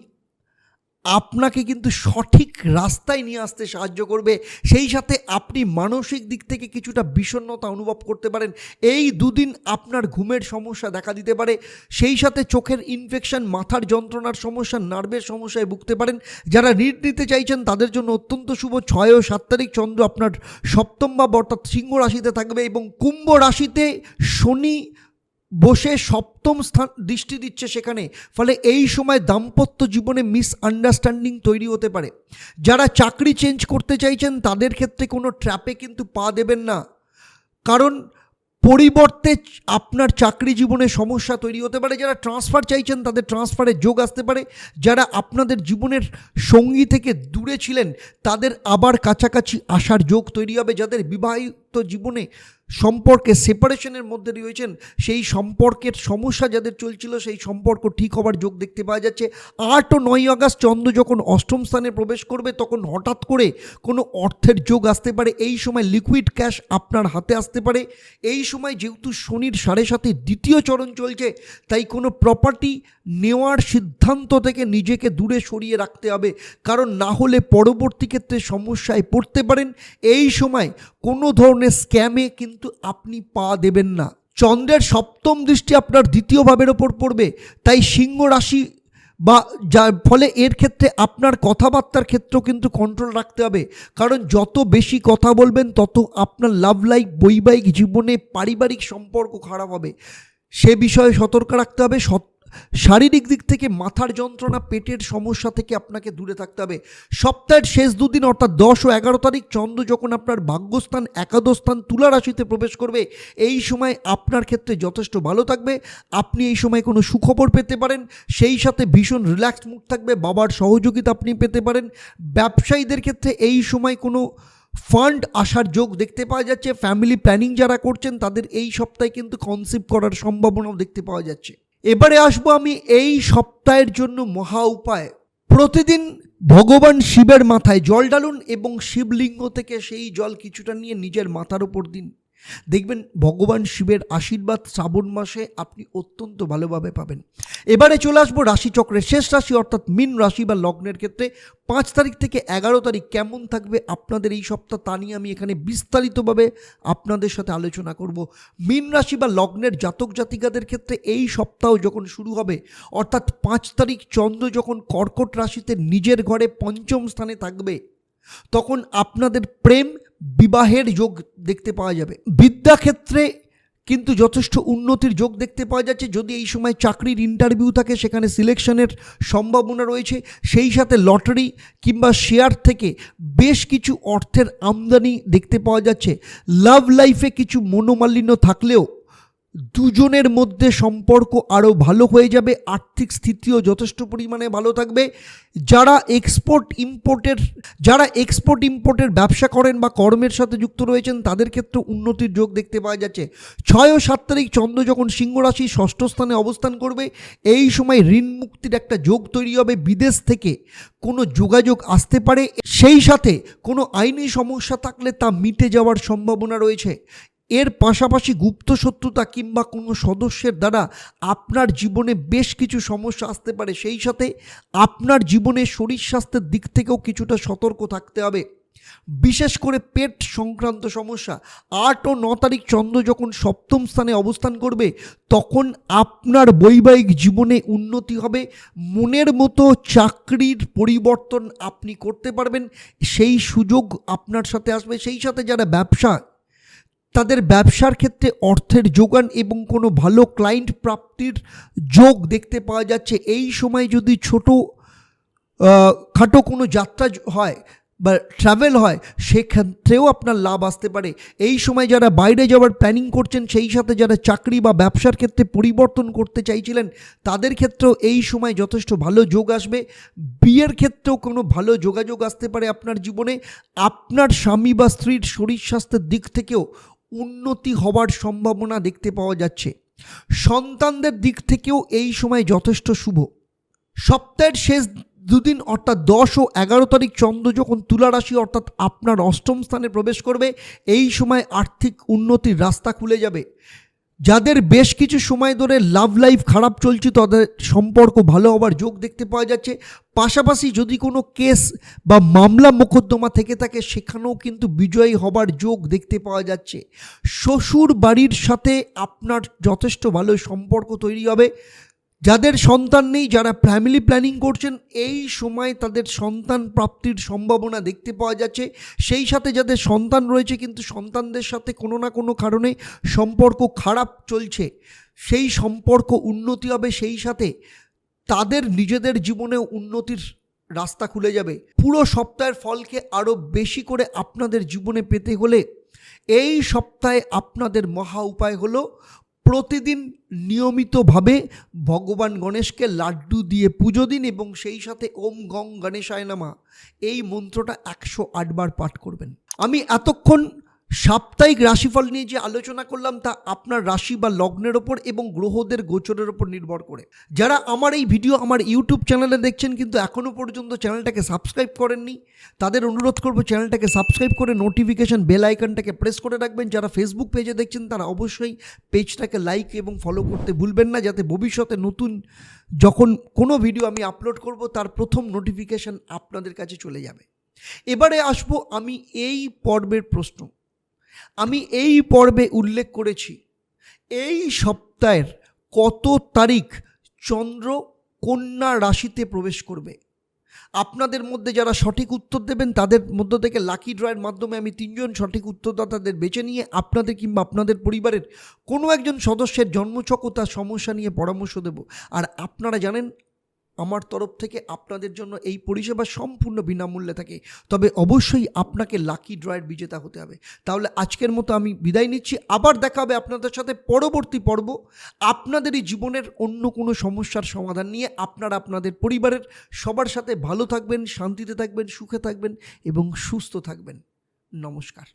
আপনাকে কিন্তু সঠিক রাস্তায় নিয়ে আসতে সাহায্য করবে। সেই সাথে আপনি মানসিক দিক থেকে কিছুটা বিষণ্ণতা অনুভব করতে পারেন। এই দুদিন আপনার ঘুমের সমস্যা দেখা দিতে পারে, সেই সাথে চোখের ইনফেকশন, মাথার যন্ত্রণার সমস্যা, নার্ভের সমস্যায় ভুগতে পারেন। যারা ঋণ নিতে চাইছেন তাদের জন্য অত্যন্ত শুভ। 6 ও 7 তারিখ চন্দ্র আপনার সপ্তম ভাব অর্থাৎ সিংহ রাশিতে থাকবে এবং কুম্ভ রাশিতে শনি বসে সপ্তম স্থান দৃষ্টি দিচ্ছে সেখানে। ফলে এই সময় দাম্পত্য জীবনে মিসআন্ডারস্ট্যান্ডিং তৈরি হতে পারে। যারা চাকরি চেঞ্জ করতে চাইছেন তাদের ক্ষেত্রে কোনো ট্র্যাপে কিন্তু পা দেবেন না, কারণ পরিবর্তে আপনার চাকরি জীবনে সমস্যা তৈরি হতে পারে। যারা ট্রান্সফার চাইছেন তাদের ট্রান্সফারের যোগ আসতে পারে। যারা আপনাদের জীবনের সঙ্গী থেকে দূরে ছিলেন তাদের আবার কাছাকাছি আসার যোগ তৈরি হবে। যাদের বিবাহিত জীবনে সম্পর্কে সেপারেশনের মধ্যে রয়েছেন, সেই সম্পর্কের সমস্যা যাদের চলছিল সেই সম্পর্ক ঠিক হবার যোগ দেখতে পাওয়া যাচ্ছে। 8 ও 9 আগস্ট চন্দ্র যখন অষ্টম স্থানে প্রবেশ করবে তখন হঠাৎ করে কোনো অর্থের যোগ আসতে পারে। এই সময় লিকুইড ক্যাশ আপনার হাতে আসতে পারে। এই সময় যেহেতু শনির 7.5 দ্বিতীয় চরণ চলছে, তাই কোনো প্রপার্টি নেওয়ার সিদ্ধান্ত থেকে নিজেকে দূরে সরিয়ে রাখতে হবে, কারণ না হলে পরবর্তী ক্ষেত্রে সমস্যায় পড়তে পারেন। এই সময় কোনো ধরনের স্ক্যামে কিন্তু আপনি পা দেবেন না। চন্দ্রের সপ্তম দৃষ্টি আপনার দ্বিতীয় ভাবের ওপর পড়বে, তাই সিংহ রাশি বা যার ফলে এর ক্ষেত্রে আপনার কথাবার্তার ক্ষেত্রেও কিন্তু কন্ট্রোল রাখতে হবে, কারণ যত বেশি কথা বলবেন তত আপনার লাভ লাইফ, বৈবাহিক জীবনে, পারিবারিক সম্পর্ক খারাপ হবে। সে বিষয়ে সতর্ক রাখতে হবে। শারীরিক দিক থেকে মাথার যন্ত্রণা, পেটের সমস্যা থেকে আপনাকে দূরে থাকতে হবে। সপ্তাহের শেষ দুদিন অর্থাৎ 10 ও 11 তারিখ চন্দ্র যখন আপনার ভাগ্যস্থান একাদশ স্থান তুলা রাশিতে প্রবেশ করবে, এই সময় আপনার ক্ষেত্রে যথেষ্ট ভালো থাকবে। আপনি এই সময় কোনো সুখবর পেতে পারেন, সেই সাথে ভীষণ রিল্যাক্স মুড থাকবে। বাবার সহযোগিতা আপনি পেতে পারেন। ব্যবসায়ীদের ক্ষেত্রে এই সময় কোনো ফান্ড আসার যোগ দেখতে পাওয়া যাচ্ছে। ফ্যামিলি প্ল্যানিং যারা করছেন তাদের এই সপ্তাহে কিন্তু কনসিভ করার সম্ভাবনাও দেখতে পাওয়া যাচ্ছে। এবারে আসবো আমি এই সপ্তাহের জন্য মহা উপায়। প্রতিদিন ভগবান শিবের মাথায় জল ঢালুন এবং শিবলিঙ্গ থেকে সেই জল কিছুটা নিয়ে নিজের মাথার উপর দিন। দেখবেন ভগবান শিবের আশীর্বাদ শ্রাবণ মাসে আপনি অত্যন্ত ভালোভাবে পাবেন। এবারে চলে আসবো রাশিচক্রের শেষ রাশি অর্থাৎ মীন রাশি বা লগ্নের ক্ষেত্রে 5 তারিখ থেকে 11 তারিখ কেমন থাকবে আপনাদের এই সপ্তাহ, তা নিয়ে আমি এখানে বিস্তারিতভাবে আপনাদের সাথে আলোচনা করব। মীন রাশি বা লগ্নের জাতক জাতিকাদের ক্ষেত্রে এই সপ্তাহ যখন শুরু হবে অর্থাৎ 5 তারিখ চন্দ্র যখন কর্কট রাশিতে নিজের ঘরে পঞ্চম স্থানে থাকবে, তখন আপনাদের প্রেম বিবাহের যোগ দেখতে পাওয়া যাবে। বিদ্যাক্ষেত্রে কিন্তু যথেষ্ট উন্নতির যোগ দেখতে পাওয়া যাচ্ছে। যদি এই সময় চাকরির ইন্টারভিউ থাকে সেখানে সিলেকশনের সম্ভাবনা রয়েছে। সেই সাথে লটারি কিংবা শেয়ার থেকে বেশ কিছু অর্থের আমদানি দেখতে পাওয়া যাচ্ছে। লাভ লাইফে কিছু মনোমালিন্য থাকলেও দুজনের মধ্যে সম্পর্ক আরও ভালো হয়ে যাবে। আর্থিক স্থিতিও যথেষ্ট পরিমাণে ভালো থাকবে। যারা এক্সপোর্ট ইম্পোর্টের ব্যবসা করেন বা কর্মের সাথে যুক্ত রয়েছেন তাদের ক্ষেত্রে উন্নতির যোগ দেখতে পাওয়া যাচ্ছে। 6 ও 7 তারিখ চন্দ্র যখন সিংহ রাশি ষষ্ঠ স্থানে অবস্থান করবে, এই সময় ঋণ মুক্তির একটা যোগ তৈরি হবে। বিদেশ থেকে কোনো যোগাযোগ আসতে পারে। সেই সাথে কোনো আইনি সমস্যা থাকলে তা মিটে যাওয়ার সম্ভাবনা রয়েছে। এর পাশাপাশি গুপ্ত শত্রুতা কিংবা কোনো সদস্যের দ্বারা আপনার জীবনে বেশ কিছু সমস্যা আসতে পারে। সেই সাথে আপনার জীবনে শরীর স্বাস্থ্যের দিক থেকেও কিছুটা সতর্ক থাকতে হবে, বিশেষ করে পেট সংক্রান্ত সমস্যা। 8 ও 9 তারিখ চন্দ্র যখন সপ্তম স্থানে অবস্থান করবে তখন আপনার বৈবাহিক জীবনে উন্নতি হবে। মনের মতো চাকরির পরিবর্তন আপনি করতে পারবেন, সেই সুযোগ আপনার সাথে আসবে। সেই সাথে যারা ব্যবসা, তাদের ব্যবসার ক্ষেত্রে অর্থের যোগান এবং কোনো ভালো ক্লায়েন্ট প্রাপ্তির যোগ দেখতে পাওয়া যাচ্ছে। এই সময় যদি খাটো কোনো যাত্রা হয় বা ট্রাভেল হয়, সেক্ষেত্রেও আপনার লাভ আসতে পারে। এই সময় যারা বাইরে যাওয়ার প্ল্যানিং করছেন, সেই সাথে যারা চাকরি বা ব্যবসার ক্ষেত্রে পরিবর্তন করতে চাইছিলেন, তাদের ক্ষেত্রেও এই সময় যথেষ্ট ভালো যোগ আসবে। বিয়ের ক্ষেত্রেও কোনো ভালো যোগাযোগ আসতে পারে আপনার জীবনে। আপনার স্বামী বা স্ত্রীর শরীর স্বাস্থ্যের দিক থেকেও উন্নতি হওয়ার সম্ভাবনা দেখতে পাওয়া যাচ্ছে। সন্তানদের দিক থেকেও এই সময় যথেষ্ট শুভ। সপ্তাহের শেষ দুদিন অর্থাৎ 10 ও 11 তারিখ চন্দ্র যখন তুলা রাশি অর্থাৎ আপনার অষ্টম স্থানে প্রবেশ করবে, এই সময় আর্থিক উন্নতির রাস্তা খুলে যাবে। যাদের বেশ কিছু সময় ধরে লাভ লাইফ খারাপ চলছে, তাদের সম্পর্ক ভালো হওয়ার যোগ দেখতে পাওয়া যাচ্ছে। পাশাপাশি যদি কোনো কেস বা মামলা মোকদ্দমা থেকে থাকে, সেখানেও কিন্তু বিজয়ী হবার যোগ দেখতে পাওয়া যাচ্ছে। শ্বশুর বাড়ির সাথে আপনার যথেষ্ট ভালো সম্পর্ক তৈরি হবে। যাদের সন্তান নেই, যারা ফ্যামিলি প্ল্যানিং করছেন, এই সময় তাদের সন্তান প্রাপ্তির সম্ভাবনা দেখতে পাওয়া যাচ্ছে। সেই সাথে যাদের সন্তান রয়েছে কিন্তু সন্তানদের সাথে কোনো না কোনো কারণে সম্পর্ক খারাপ চলছে, সেই সম্পর্ক উন্নতি হবে। সেই সাথে তাদের নিজেদের জীবনে উন্নতির রাস্তা খুলে যাবে। পুরো সপ্তাহের ফলকে আরও বেশি করে আপনাদের জীবনে পেতে হলে এই সপ্তাহে আপনাদের মহা উপায় হলো প্রতিদিন নিয়মিতভাবে ভগবান গণেশকে লাড্ডু দিয়ে পুজো দিন এবং সেই সাথে ওম গং গণেশায় নমঃ এই মন্ত্রটা 108 বার পাঠ করবেন। আমি এতক্ষণ সাপ্তাহিক রাশিফল নিয়ে যে আলোচনা করলাম, তা আপনার রাশি বা লগ্নের ওপর এবং গ্রহদের গোচরের ওপর নির্ভর করে। যারা আমার এই ভিডিও আমার ইউটিউব চ্যানেলে দেখছেন কিন্তু এখনও পর্যন্ত চ্যানেলটাকে সাবস্ক্রাইব করেননি, তাদের অনুরোধ করব চ্যানেলটাকে সাবস্ক্রাইব করে নোটিফিকেশন বেল আইকনটাকে প্রেস করে রাখবেন। যারা ফেসবুক পেজে দেখছেন তারা অবশ্যই পেজটাকে লাইক এবং ফলো করতে ভুলবেন না, যাতে ভবিষ্যতে নতুন যখন কোনো ভিডিও আমি আপলোড করব তার প্রথম নোটিফিকেশন আপনাদের কাছে চলে যাবে। এবারে আসবো আমি এই পর্বের প্রশ্ন। আমি এই পর্বে উল্লেখ করেছি এই সপ্তাহের কত তারিখ চন্দ্র কন্যা রাশিতে প্রবেশ করবে। আপনাদের মধ্যে যারা সঠিক উত্তর দেবেন তাদের মধ্য থেকে লাকি ড্রয়ের মাধ্যমে আমি 3 জন সঠিক উত্তরদাতাদের বেছে নিয়ে আপনাদের কিংবা আপনাদের পরিবারের কোনো একজন সদস্যের জন্মছক ও তার সমস্যা নিয়ে পরামর্শ দেব। আর আপনারা জানেন আমার তরফ থেকে আপনাদের জন্য এই পরিষেবা সম্পূর্ণ বিনামূল্যে থাকে, তবে অবশ্যই আপনাকে লাকি ড্রয়ের বিজেতা হতে হবে। তাহলে আজকের মতো আমি বিদায় নিচ্ছি। আবার দেখা হবে আপনাদের সাথে পরবর্তী পর্ব আপনাদেরই জীবনের অন্য কোনো সমস্যার সমাধান নিয়ে। আপনারা আপনাদের পরিবারের সবার সাথে ভালো থাকবেন, শান্তিতে থাকবেন, সুখে থাকবেন এবং সুস্থ থাকবেন। নমস্কার।